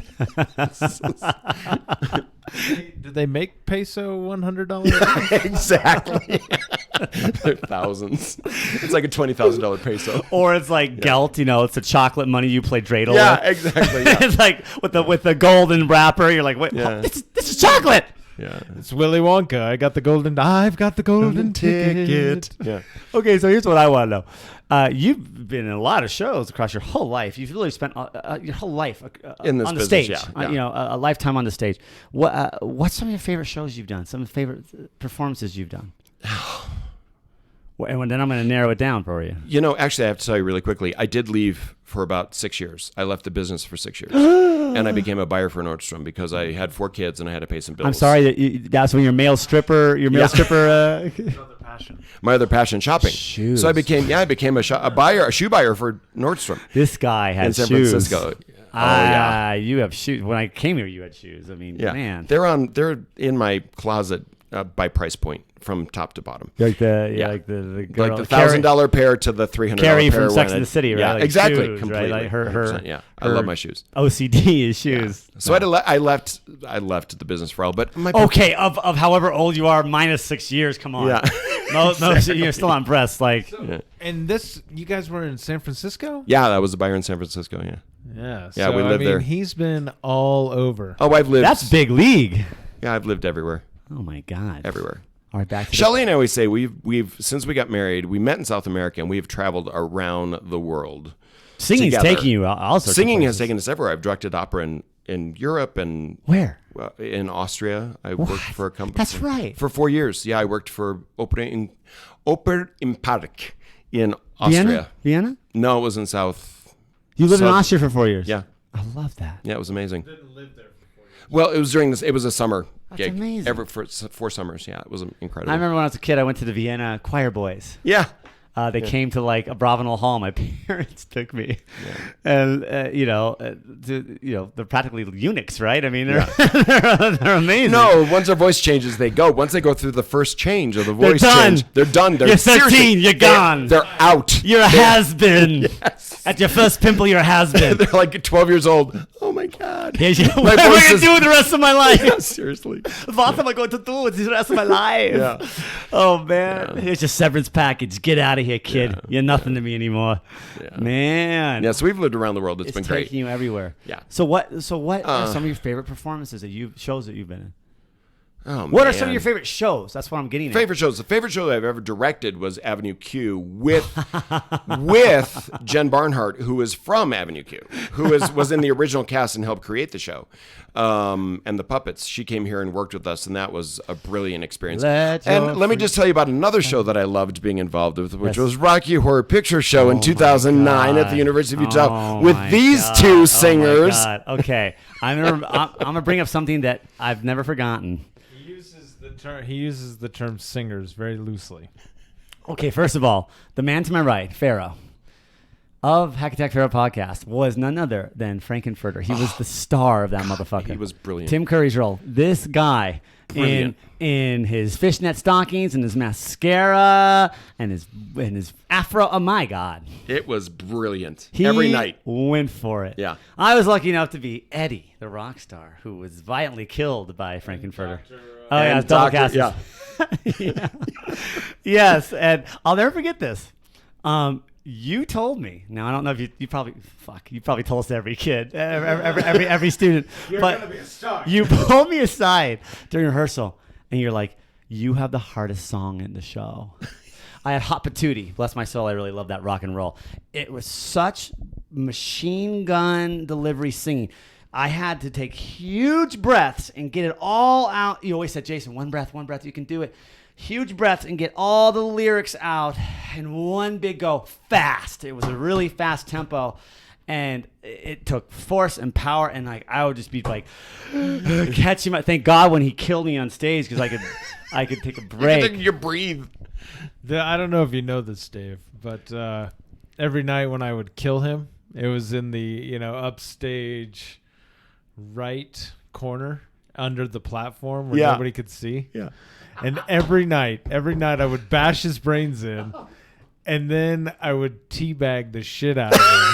Did they make peso $100? Exactly. They're thousands. It's like a $20,000 peso. Or it's like gelt, it's the chocolate money you play dreidel Yeah, with. exactly. Yeah. It's like with the golden wrapper. You're like, wait, this is chocolate. Yeah. It's Willy Wonka. I've got the golden ticket. Yeah. Okay, so here's what I want to know. You've been in a lot of shows across your whole life. You've really spent your whole life in this on the business, stage. yeah. A lifetime on the stage. What's some of your favorite shows you've done? Some of the favorite performances you've done? And then I'm going to narrow it down for you. Actually, I have to tell you really quickly. I did leave for about 6 years. I left the business for 6 years, and I became a buyer for Nordstrom because I had 4 kids and I had to pay some bills. I'm sorry that's when your male stripper. My other passion, shopping. Shoes. So I became a shoe buyer for Nordstrom. This guy has in San shoes. Francisco. Yeah. You have shoes. When I came here, you had shoes. I mean, yeah. Man. They're in my closet by price point from top to bottom. Like the girl, like the $1,000 pair to the $300 Carrie pair. from Sex and the City, right? Yeah, like exactly. Shoes, completely. Right? Like her. Yeah, I love my shoes. OCD is shoes. Yeah. So I left the business for a while, but of however old you are, minus 6 years. Come on. Yeah. Most you're still on breasts. Like. So, and you guys were in San Francisco? Yeah, I was a buyer in San Francisco. Yeah. Yeah. Yeah, we lived there. He's been all over. Oh, I've lived. That's big league. Yeah, I've lived everywhere. Oh my God. Everywhere. All right, back to Shelley and I always say we've since we got married, we met in South America and we've traveled around the world. Singing's together. taking you also. Singing has taken us everywhere. I've directed opera in Europe and where? In Austria. I worked for a company. That's right. For 4 years. Yeah, I worked for Oper im Park in Austria. Vienna? No, it was in South. You lived in Austria for 4 years. Yeah. I love that. Yeah, it was amazing. Didn't live there for 4 years. Well, it was during this. It was a summer gig. That's amazing. For 4 summers. Yeah, it was incredible. I remember when I was a kid, I went to the Vienna Choir Boys. Yeah. They came to like a Bravenel Hall. My parents took me, and they're practically eunuchs, right? I mean, they're they're amazing. No, once their voice changes, they go. Once they go through the first change of the voice change, they're done. You're 13. You're gone. They're out. You're a has-been. Yes. At your first pimple, you're a has-been. They're like 12 years old. Oh my God. What am I going to do with the rest of my life? Yeah, seriously. What am I going to do with the rest of my life? Yeah. Oh, man. Here's your severance package. Get out of here, kid. Yeah. You're nothing to me anymore. Yeah. Man. Yeah, so we've lived around the world. It's been great. Taking you everywhere. Yeah. So what are some of your favorite performances shows that you've been in? Oh, What are some of your favorite shows? That's what I'm getting at. Favorite shows. The favorite show I've ever directed was Avenue Q with Jen Barnhart, who is from Avenue Q, who was in the original cast and helped create the show. And the puppets. She came here and worked with us, and that was a brilliant experience. Let me just tell you about another show that I loved being involved with, which was Rocky Horror Picture Show in 2009 at the University of Utah with these two singers. Oh my God. Okay, I'm gonna bring up something that I've never forgotten. He uses the term singers very loosely. Okay, first of all, the man to my right, Pharaoh, of Hack Attack Pharaoh podcast, was none other than Frankenfurter. He was the star of that motherfucker. He was brilliant. Tim Curry's role. This guy Brilliant. in his fishnet stockings and his mascara and his afro. Oh my God. It was brilliant. He Every night. went for it. Yeah. I was lucky enough to be Eddie, the rock star, who was violently killed by Frankenfurter. Oh yeah, And double Dr. cast. Yeah. Yes, and I'll never forget this. You told me. Now I don't know if you probably told us to every kid, every student. You're gonna be a star. You pulled me aside during rehearsal, and you're like, "You have the hardest song in the show." I had Hot Patootie. Bless my soul, I really love that rock and roll. It was such machine gun delivery singing. I had to take huge breaths and get it all out. You always said, Jason, one breath, you can do it. Huge breaths and get all the lyrics out in one big go, fast. It was a really fast tempo, and it took force and power, and like I would just be like catching my. Thank God when he killed me on stage because I could take a break. You breathe. I don't know if you know this, Dave, but every night when I would kill him, it was in the upstage right corner under the platform where nobody could see. Yeah. And every night I would bash his brains in, and then I would teabag the shit out of him.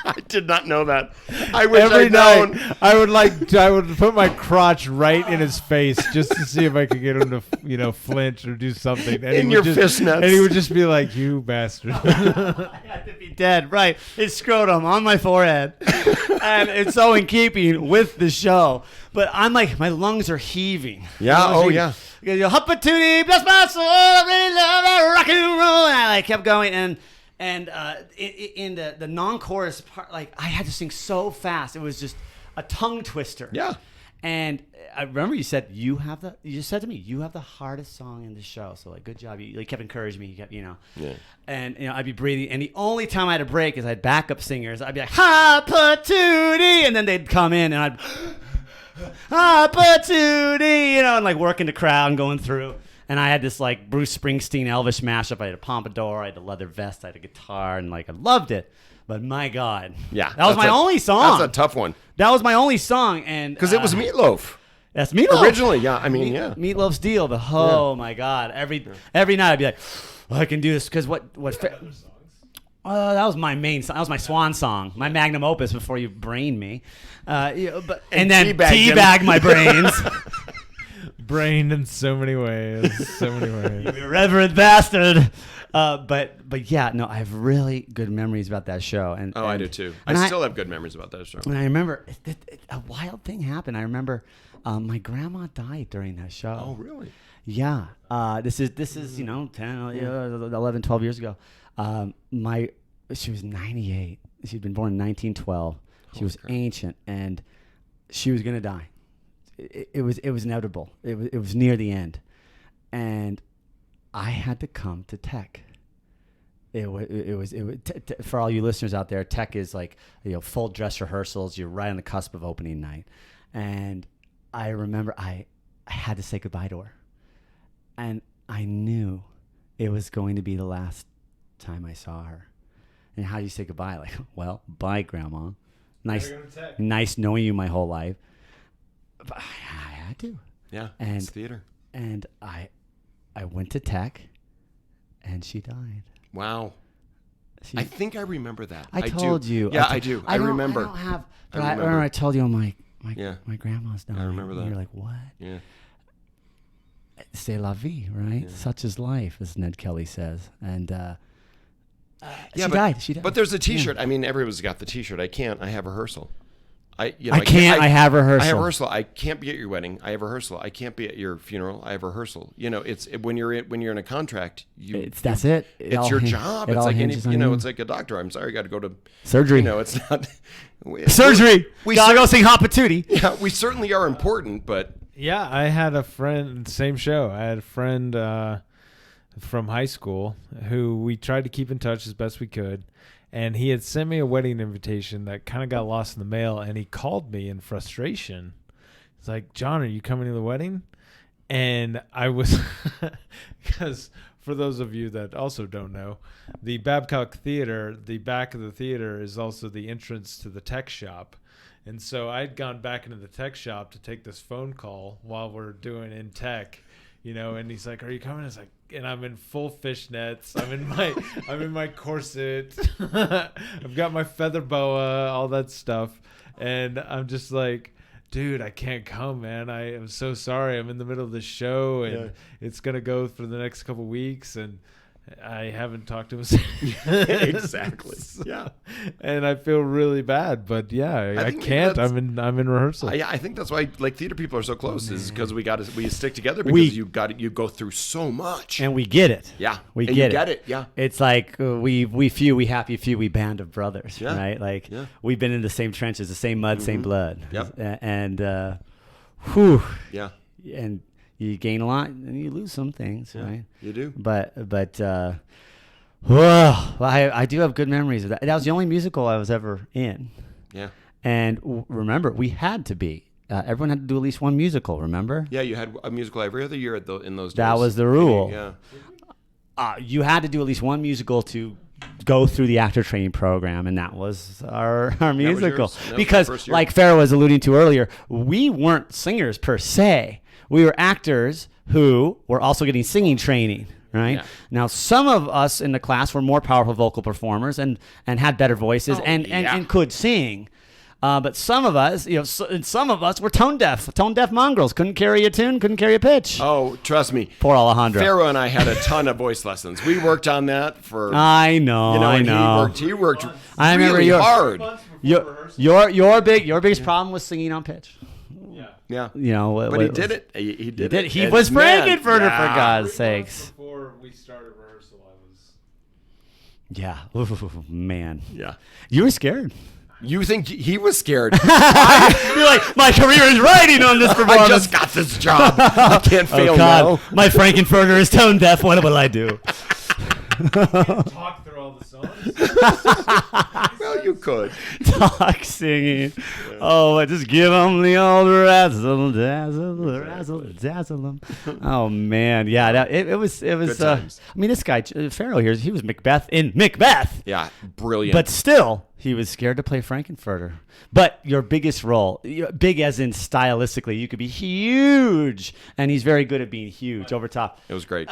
I did not know that. I wish Every I'd night known. I would put my crotch right in his face just to see if I could get him to flinch or do something. And In your fishnets. And he would just be like, "You bastard." I had to be dead, right? His scrotum on my forehead. And it's so in keeping with the show. But I'm like, my lungs are heaving. Yeah, yeah. Hot Patootie, bless my soul, I really love that rock and roll. And I kept going, and in the non-chorus part, like I had to sing so fast. It was just a tongue twister. Yeah. And I remember you just said to me, you have the hardest song in the show. So like, good job. You kept encouraging me. You kept, Yeah. And I'd be breathing. And the only time I had a break is I had backup singers. I'd be like, Hot Patootie, and then they'd come in and I'd Hot Patootie, and like working the crowd and going through. And I had this like Bruce Springsteen Elvis mashup. I had a pompadour, I had a leather vest, I had a guitar, and like I loved it. But my God, Yeah. that was my only song. That's a tough one. That was my only song, and Because it was Meatloaf. That's Meatloaf. Originally, yeah. I mean, yeah. Meatloaf's deal. But my God, every night I'd be like, I can do this because what? That was my main song. That was my swan song, my magnum opus before you brain me. And then teabag my brains. Brained in so many ways. You irreverent bastard. But yeah, no, I have really good memories about that show. I do too. I still have good memories about that show. And I remember a wild thing happened. I remember my grandma died during that show. Oh, really? Yeah. This is 10, 11, 12 years ago. She was 98. She'd been born in 1912. She was ancient, and she was gonna die. It was inevitable. It was near the end, and I had to come to tech. It was for all you listeners out there. Tech is like full dress rehearsals. You're right on the cusp of opening night, and I remember I had to say goodbye to her, and I knew it was going to be the last time I saw her. And how do you say goodbye? Like, well, bye, Grandma. Nice knowing you my whole life. But I had to. Yeah, and it's theater. And I went to tech, and she died. Wow. I think I remember that. I told you. Yeah, I do. I remember. I don't have. But I remember I told you my grandma's dying. I remember that. And you're like, what? Yeah. C'est la vie, right? Yeah. Such is life, as Ned Kelly says. And She died. But there's a T-shirt. I mean, everyone's got the T-shirt. I can't. I have rehearsal. I have rehearsal. I have rehearsal. I can't be at your wedding. I have rehearsal. I can't be at your funeral. I have rehearsal. It's when you're in a contract. That's it. It's your job. It's like it's like a doctor. I'm sorry, I got to go to surgery. It's not surgery. We gotta go sing Hot Patootie. Yeah, we certainly are important, but yeah, I had a friend. Same show. I had a friend from high school who we tried to keep in touch as best we could. And he had sent me a wedding invitation that kind of got lost in the mail, and he called me in frustration. He's like, John, are you coming to the wedding? And I was, because for those of you that also don't know, the Babcock Theater, the back of the theater is also the entrance to the tech shop. And so I'd gone back into the tech shop to take this phone call while we're doing in tech. And he's like, "Are you coming?" I was like, and I'm in full fishnets. I'm in my corset. I've got my feather boa, all that stuff, and I'm just like, dude, I can't come, man. I am so sorry. I'm in the middle of the show, and it's gonna go for the next couple weeks, and I haven't talked to him since. Exactly. Yeah. And I feel really bad, but I can't. I'm in rehearsal. I think that's why theater people are so close, is because we stick together, because you go through so much, and we get it. Yeah, we get it. Yeah, it's like we happy few, we band of brothers, right? Like we've been in the same trenches, the same mud, same blood. Yep. And yeah, and you gain a lot and you lose some things, right? You do. But I do have good memories of that. That was the only musical I was ever in. Yeah. And remember, we had to be. Everyone had to do at least one musical, remember? Yeah, you had a musical every other year in those days. That was the rule. Yeah. You had to do at least one musical to go through the actor training program, and that was our musical. Because, like Farrah was alluding to earlier, we weren't singers per se. We were actors who were also getting singing training, right? Yeah. Now, some of us in the class were more powerful vocal performers and had better voices and could sing. But some of us, some of us were tone deaf mongrels. Couldn't carry a tune, couldn't carry a pitch. Oh, trust me. Poor Alejandro. Farrah and I had a ton of voice lessons. We worked on that for. I know. He worked really hard. Your biggest problem was singing on pitch. Yeah. But he did it. He did it. He was Frankenfurter, for God's sakes. Before we started rehearsal, I was. Yeah. Ooh, man. Yeah. You were scared. You think he was scared? You're like, my career is riding on this performance. I just got this job. I can't fail now. My Frankenfurter is tone deaf. What will I do? Talk through all the songs. Well, you could. Talk singing. Yeah. Oh, just give them the old razzle dazzle them. Oh man, yeah, it was. I mean, this guy Farrell here, he was Macbeth in Macbeth. Yeah, brilliant. But still, he was scared to play Frankenfurter. But your biggest role, big as in stylistically, you could be huge, and he's very good at being huge over top. It was great.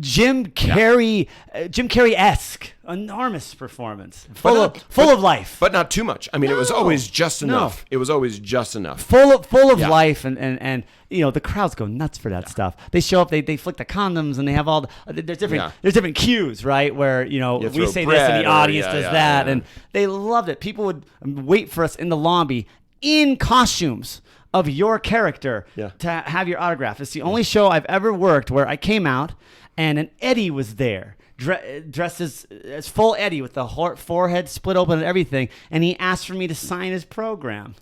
Jim Carrey-esque, enormous performance, full of life, but not too much. I mean, it was always just enough. It was always just enough. Full of life, and the crowds go nuts for that stuff. They show up, they flick the condoms, and they have all there's different cues, right? Where we say this and the audience does that, and they loved it. People would wait for us in the lobby in costumes of your character to have your autograph. It's the only show I've ever worked where I came out and an Eddie was there, dressed as full Eddie with the forehead split open and everything, and he asked for me to sign his program.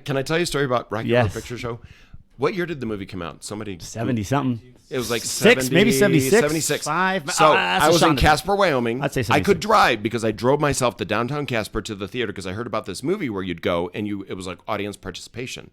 Can I tell you a story about Rocky Horror Picture Show? What year did the movie come out? 70-something. It was like 6, maybe 76. 76. 5. So I was in Casper, Wyoming. I'd say 76. I could drive because I drove myself to downtown Casper to the theater because I heard about this movie where you'd go and it was like audience participation.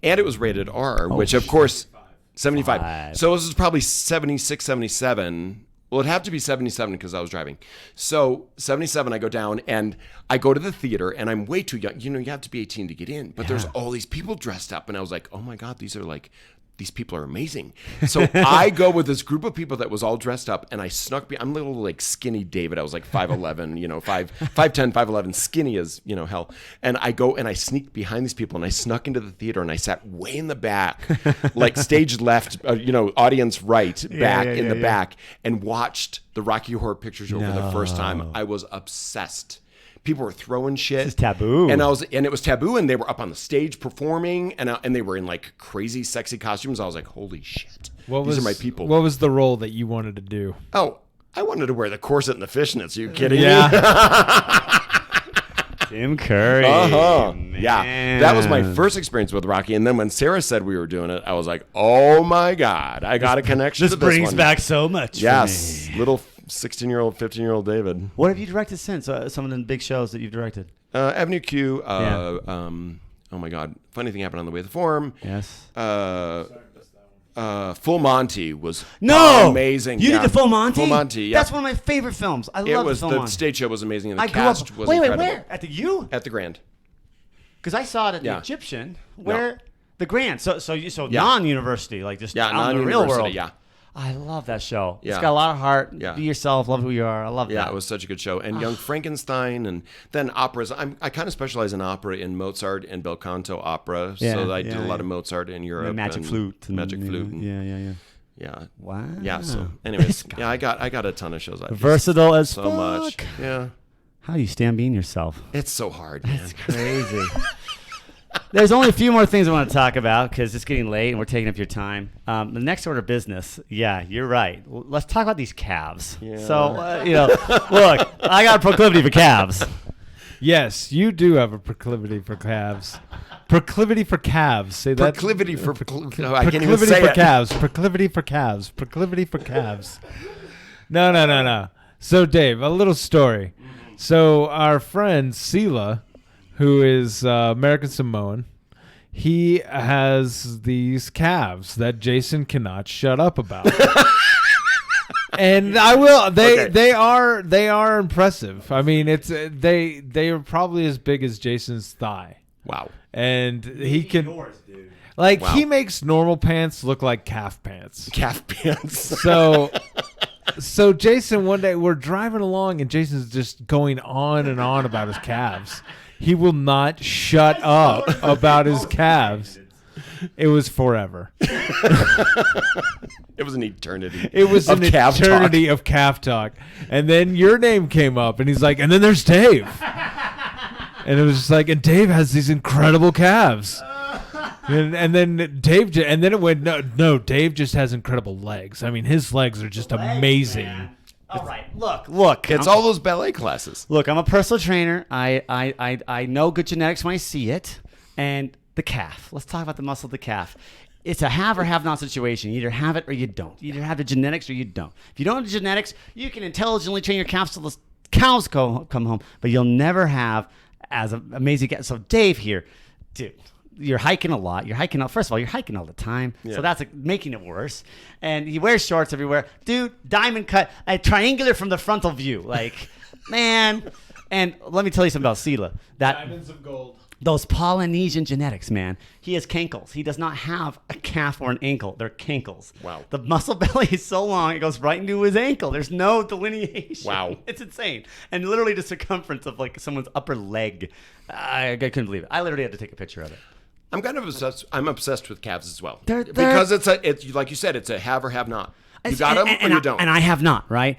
And it was rated R, which of course, 75. So this was probably 76, 77. Well, it'd have to be 77 because I was driving. So 77, I go down and I go to the theater and I'm way too young. You have to be 18 to get in. But there's all these people dressed up. And I was like, oh my God, these are like these people are amazing. So I go with this group of people that was all dressed up, and I snuck. I'm a little like skinny David. I was like 5'11", 5'10", 5'11", skinny as hell. And I go and I sneak behind these people, and I snuck into the theater, and I sat way in the back, like stage left, audience right, back in the back, and watched the Rocky Horror Picture Show for the first time. I was obsessed. People were throwing shit. It's taboo. And it was taboo, and they were up on the stage performing, and they were in like crazy sexy costumes. I was like, holy shit. These are my people. What was the role that you wanted to do? Oh, I wanted to wear the corset and the fishnets. Are you kidding me? Tim Curry. Yeah. That was my first experience with Rocky. And then when Sarah said we were doing it, I was like, oh my God, I got a connection to this brings one. back so much. Yes. For me. Little 16-year-old, 15-year-old David. What have you directed since? Some of the big shows that you've directed? Avenue Q. Oh my God. Funny thing happened on the way to the Forum. Yes. Full Monty was amazing. You did the Full Monty? Full Monty, yeah. That's one of my favorite films. I love the Full Monty. The stage show was amazing, and the I cast grew up, was wait, incredible. where? At the U? At the Grand. Because I saw it at the Egyptian. Where? The Grand. So non-university, like just out in the real world. Yeah. I love that show. Yeah. It's got a lot of heart. Yeah. Be yourself. Love who you are. I love that. Yeah, it was such a good show. And Young Frankenstein, and then operas. I kind of specialize in opera, in Mozart and bel canto opera. So I did a lot of Mozart in Europe. The Magic Flute. Magic Flute. Yeah. Wow. Yeah. So, anyways, I got a ton of shows. Versatile as so fuck. much. Yeah. How do you stand being yourself? It's so hard, man. That's crazy. There's only a few more things I want to talk about because it's getting late and we're taking up your time. The next order of business, you're right. Let's talk about these calves. Yeah. So, look, I got a proclivity for calves. Yes, you do have a proclivity for calves. Proclivity for calves. Say that. Proclivity for I can't even say it. Calves. Proclivity for calves. Proclivity for calves. No. So, Dave, a little story. So, our friend Sela, who is American Samoan, he has these calves that Jason cannot shut up about. And I will. They are impressive. I mean, they are probably as big as Jason's thigh. Wow. And he can he makes normal pants look like calf pants. Calf pants. So Jason, one day we're driving along and Jason's just going on and on about his calves. He will not shut up about his calves. It was forever. It was an eternity. It was an eternity of calf talk. And then your name came up, and he's like, and then there's Dave. And it was just like, and Dave has these incredible calves. And then Dave, and then it went, no, Dave just has incredible legs. I mean, his legs are just amazing. Man. All right, look. It's all those ballet classes. Look, I'm a personal trainer. I know good genetics when I see it. And the calf. Let's talk about the muscle of the calf. It's a have or have not situation. You either have it or you don't. You either have the genetics or you don't. If you don't have the genetics, you can intelligently train your calves till the cows come home, but you'll never have as amazing. So Dave here, dude, you're hiking a lot. You're hiking out. First of all, you're hiking all the time, so that's making it worse. And he wears shorts everywhere, dude. Diamond cut, triangular from the frontal view, like man. And let me tell you something about Sela. Diamonds of gold. Those Polynesian genetics, man. He has cankles. He does not have a calf or an ankle. They're cankles. Wow. The muscle belly is so long, it goes right into his ankle. There's no delineation. Wow. It's insane. And literally the circumference of like someone's upper leg. I couldn't believe it. I literally had to take a picture of it. I'm kind of obsessed. I'm obsessed with calves as well. Because it's like you said, it's a have or have not. You got them or you don't. And I have not, right?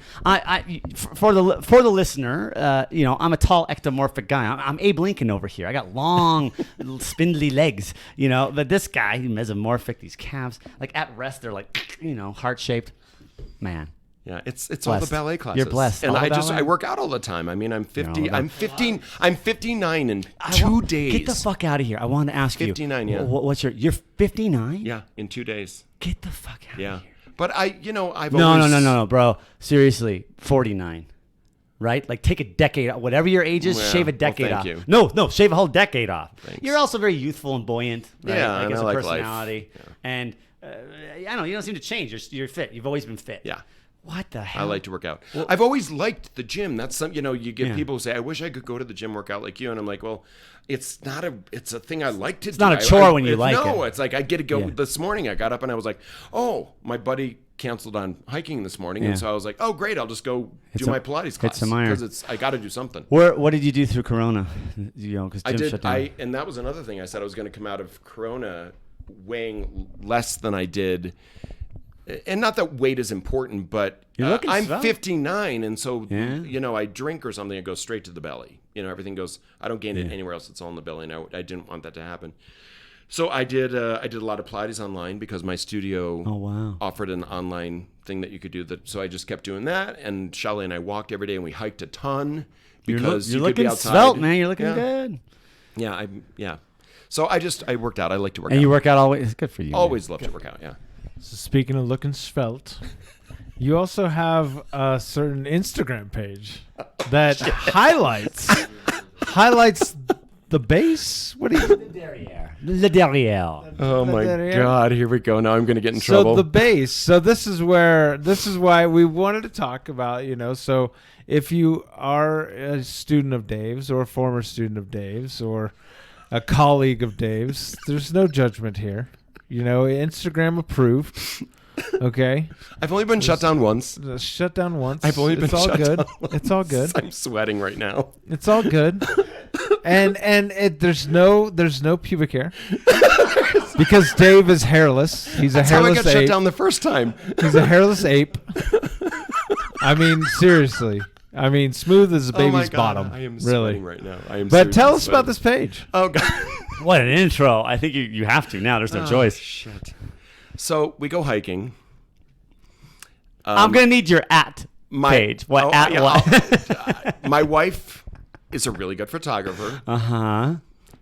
For the listener, I'm a tall ectomorphic guy. I'm Abe Lincoln over here. I got long, spindly legs, But this guy, he's mesomorphic. These calves, like at rest, they're like, heart shaped. Man. Yeah, it's all the ballet classes. You're blessed. And I work out all the time. I mean, I'm 50. I'm 15. I'm 59 in 2 days. Get the fuck out of here. I wanted to ask 59, you. 59, yeah. What's you're 59? Yeah, in 2 days. Get the fuck out of here. But I've No, always... bro. Seriously, 49. Right? Like take a decade off. Whatever your age is, shave a decade off. You. No, shave a whole decade off. Thanks. You're also very youthful and buoyant. Right? Yeah, and as I a like personality. life. Yeah. And I don't know, you don't seem to change. You're fit. You've always been fit. Yeah. What the hell? I like to work out. Well, I've always liked the gym. That's some, you get people who say, I wish I could go to the gym, work out like you. And I'm like, well, it's a thing I like to do. It's not a chore when you like it. No, it's like I get to go. This morning I got up and I was like, oh, my buddy canceled on hiking this morning. And so I was like, oh, great. I'll just go do my Pilates class. Because I got to do something. What did you do through Corona? Because gym shut down. And that was another thing. I said I was going to come out of Corona weighing less than I did. And not that weight is important, but I'm 59, and so I drink or something, it goes straight to the belly. Everything goes. I don't gain it anywhere else. It's all in the belly, and I didn't want that to happen. So I did a lot of Pilates online because my studio offered an online thing that you could do. So I just kept doing that, and Shali and I walked every day, and we hiked a ton because you're you could be looking outside. svelte, man. You're looking good. Yeah. So I worked out. I like to work out. And you work out always. Good for you. Always love to work out. Yeah. So speaking of looking svelte, you also have a certain Instagram page that highlights the base. What do you? Le derrière. Oh my God! Here we go. Now I'm going to get in trouble. So the base. So this is why we wanted to talk about. So if you are a student of Dave's or a former student of Dave's or a colleague of Dave's, there's no judgment here. Instagram approved. Okay. I've only been shut down once. Shut down once. I've only been shut down once. It's all good. I'm sweating right now. It's all good. and there's no pubic hair because Dave is hairless. He's a hairless ape. That's how I got shut down the first time. He's a hairless ape. I mean, seriously. I mean, smooth as a baby's bottom. I am really right now. But tell us about this page. Oh God. What an intro. I think you have to now. There's no choice. Shit. So we go hiking. I'm going to need your page. What what? My wife is a really good photographer. Uh-huh.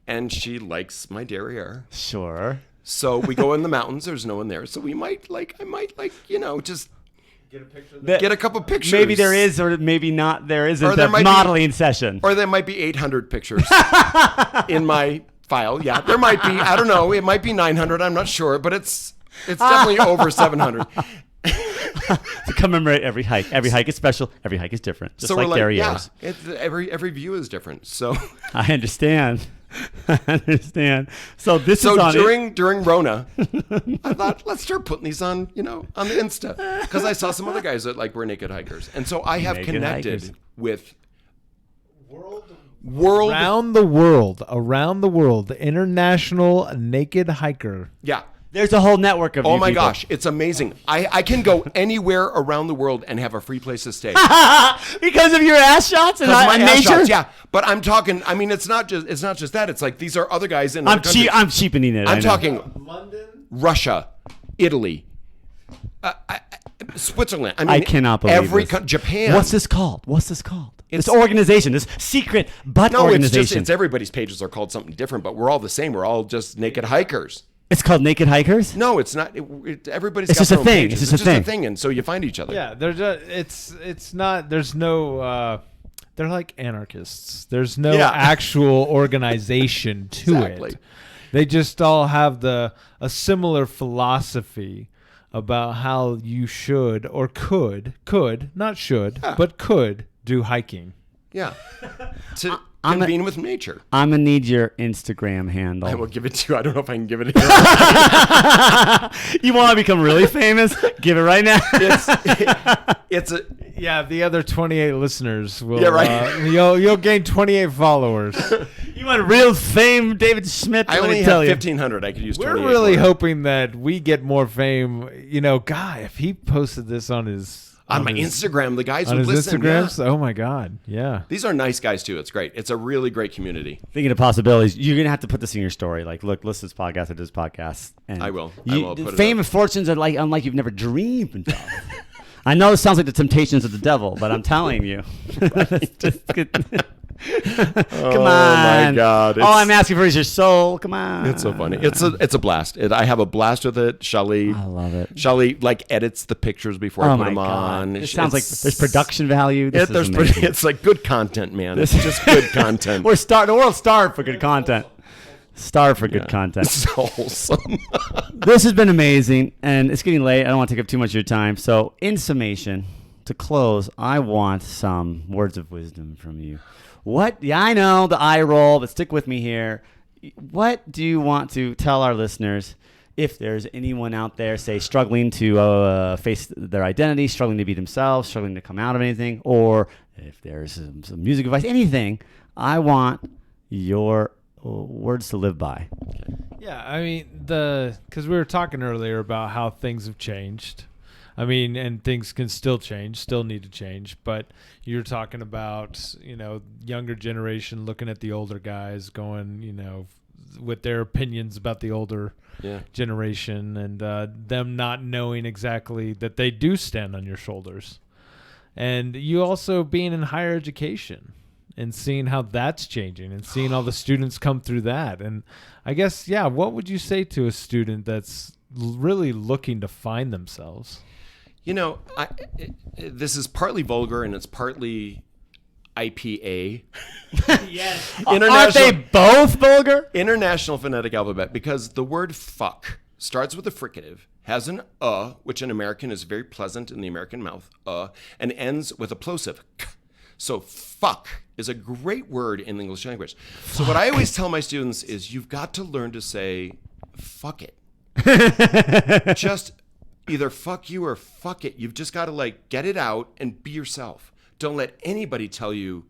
And she likes my derriere. Sure. So we go in the mountains. There's no one there. So I might just get a picture. Get a couple pictures. Maybe there is, or maybe not. There isn't a modeling session. Or there might be 800 pictures in my file. Yeah, there might be. I don't know. It might be 900. I'm not sure, but it's definitely over 700. To commemorate every hike. Every hike is special. Every hike is different. Just so like derrieres. Yeah, every view is different. So I understand. So this is on during Rona, I thought let's start putting these on on the Insta because I saw some other guys that were naked hikers, and so I have connected with around the world, the International Naked Hiker. Yeah. There's a whole network of Oh my gosh, it's amazing. I can go anywhere around the world and have a free place to stay. Because of your ass shots and my nature? Ass shots, yeah. But I'm talking, I mean, it's not just that. It's like these are other guys in I'm cheapening it. I'm talking London, Russia, Italy, Switzerland. I mean, I cannot believe this. Japan. What's this called? This organization, this secret organization. It's everybody's pages are called something different, but we're all the same. We're all just naked hikers. It's called Naked Hikers? No, it's not. Everybody's got their own thing. pages. It's just a thing, and so you find each other. Yeah, it's not. There's no. They're like anarchists. There's no actual organization to it. They just all have a similar philosophy about how you should or could not should but could do hiking. Yeah. To convene with nature. I'm going to need your Instagram handle. I will give it to you. I don't know if I can give it to you. You want to become really famous? Give it right now. The other 28 listeners will. Yeah, right. You'll gain 28 followers. You want real fame, David Schmidt? I only have 1,500. I could use 28. We're really hoping that we get more fame. Guy, if he posted this on his. On my Instagram, the guys would listen. Instagrams? Yeah. Oh my God, yeah. These are nice guys too. It's great. It's a really great community. Thinking of possibilities, you're gonna have to put this in your story. Like, look, listen to this podcast. I do this podcast. And I will. Fame and fortunes are unlike you've never dreamed of. I know it sounds like the temptations of the devil, but I'm telling you. Come on. Oh my God. All I'm asking for is your soul. Come on. It's so funny. It's a blast. I have a blast with it. Shali. I love it. Shali edits the pictures before I put them on. It sounds like there's production value. It's like good content, man. It's just good content. The world's starved for good content. Starve for good content. This is wholesome. This has been amazing, and it's getting late. I don't want to take up too much of your time. So, in summation, to close, I want some words of wisdom from you. Yeah, I know the eye roll, but stick with me here. What do you want to tell our listeners if there's anyone out there, say, struggling to face their identity, struggling to be themselves, struggling to come out of anything, or if there's some music advice, anything, I want your words to live by. Okay. Yeah, I mean, because we were talking earlier about how things have changed. I mean, and things can still change, still need to change. But you're talking about, younger generation looking at the older guys going, with their opinions about the older generation and them not knowing exactly that they do stand on your shoulders. And you also being in higher education and seeing how that's changing and seeing all the students come through that. And I guess, what would you say to a student that's really looking to find themselves? This is partly vulgar and it's partly IPA. Yes. Aren't they both vulgar? International Phonetic Alphabet, because the word fuck starts with a fricative, has an which in American is very pleasant in the American mouth, and ends with a plosive, k. So fuck is a great word in the English language. So what I always tell my students is you've got to learn to say fuck it. Just either fuck you or fuck it. You've just got to get it out and be yourself. Don't let anybody tell you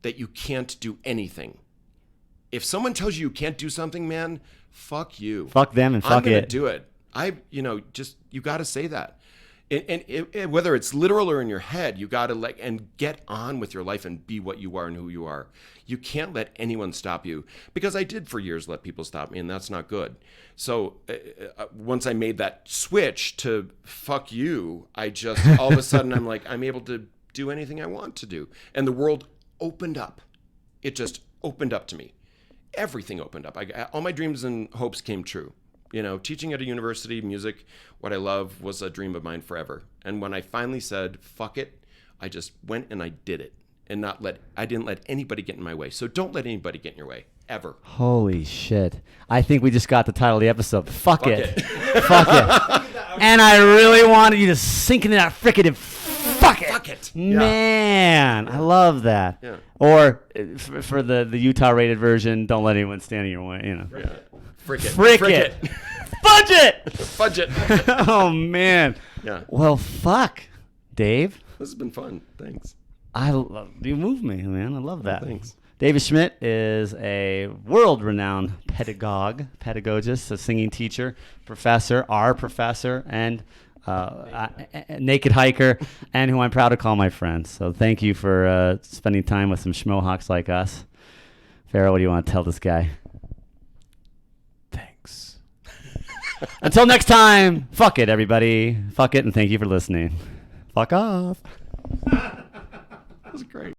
that you can't do anything. If someone tells you can't do something, man, fuck you. Fuck them and fuck I'm gonna it. do it. You got to say that. And whether it's literal or in your head, you got to and get on with your life and be what you are and who you are. You can't let anyone stop you, because I did for years let people stop me, and that's not good. So once I made that switch to fuck you, I just all of a sudden I'm able to do anything I want to do, and the world opened up. It just opened up to me. Everything opened up. All my dreams and hopes came true. Teaching at a university, music, what I love, was a dream of mine forever. And when I finally said, fuck it, I just went and I did it. And I didn't let anybody get in my way. So don't let anybody get in your way, ever. Holy shit. I think we just got the title of the episode. Fuck it. Fuck it. And I really wanted you to sink into that fricative fuck it. Fuck it. Man, I love that. Yeah. Or for the Utah rated version, don't let anyone stand in your way, Yeah. Frick it. Fudge it. Fudge it. Oh, man. Yeah. Well, fuck, Dave. This has been fun. Thanks. You move me, man. I love that. Thanks. David Schmidt is a world-renowned pedagogist, a singing teacher, professor, our professor, and naked hiker, and who I'm proud to call my friend. So thank you for spending time with some schmohawks like us. Farrah, what do you want to tell this guy? Thanks. Until next time, fuck it, everybody. Fuck it, and thank you for listening. Fuck off. That was great.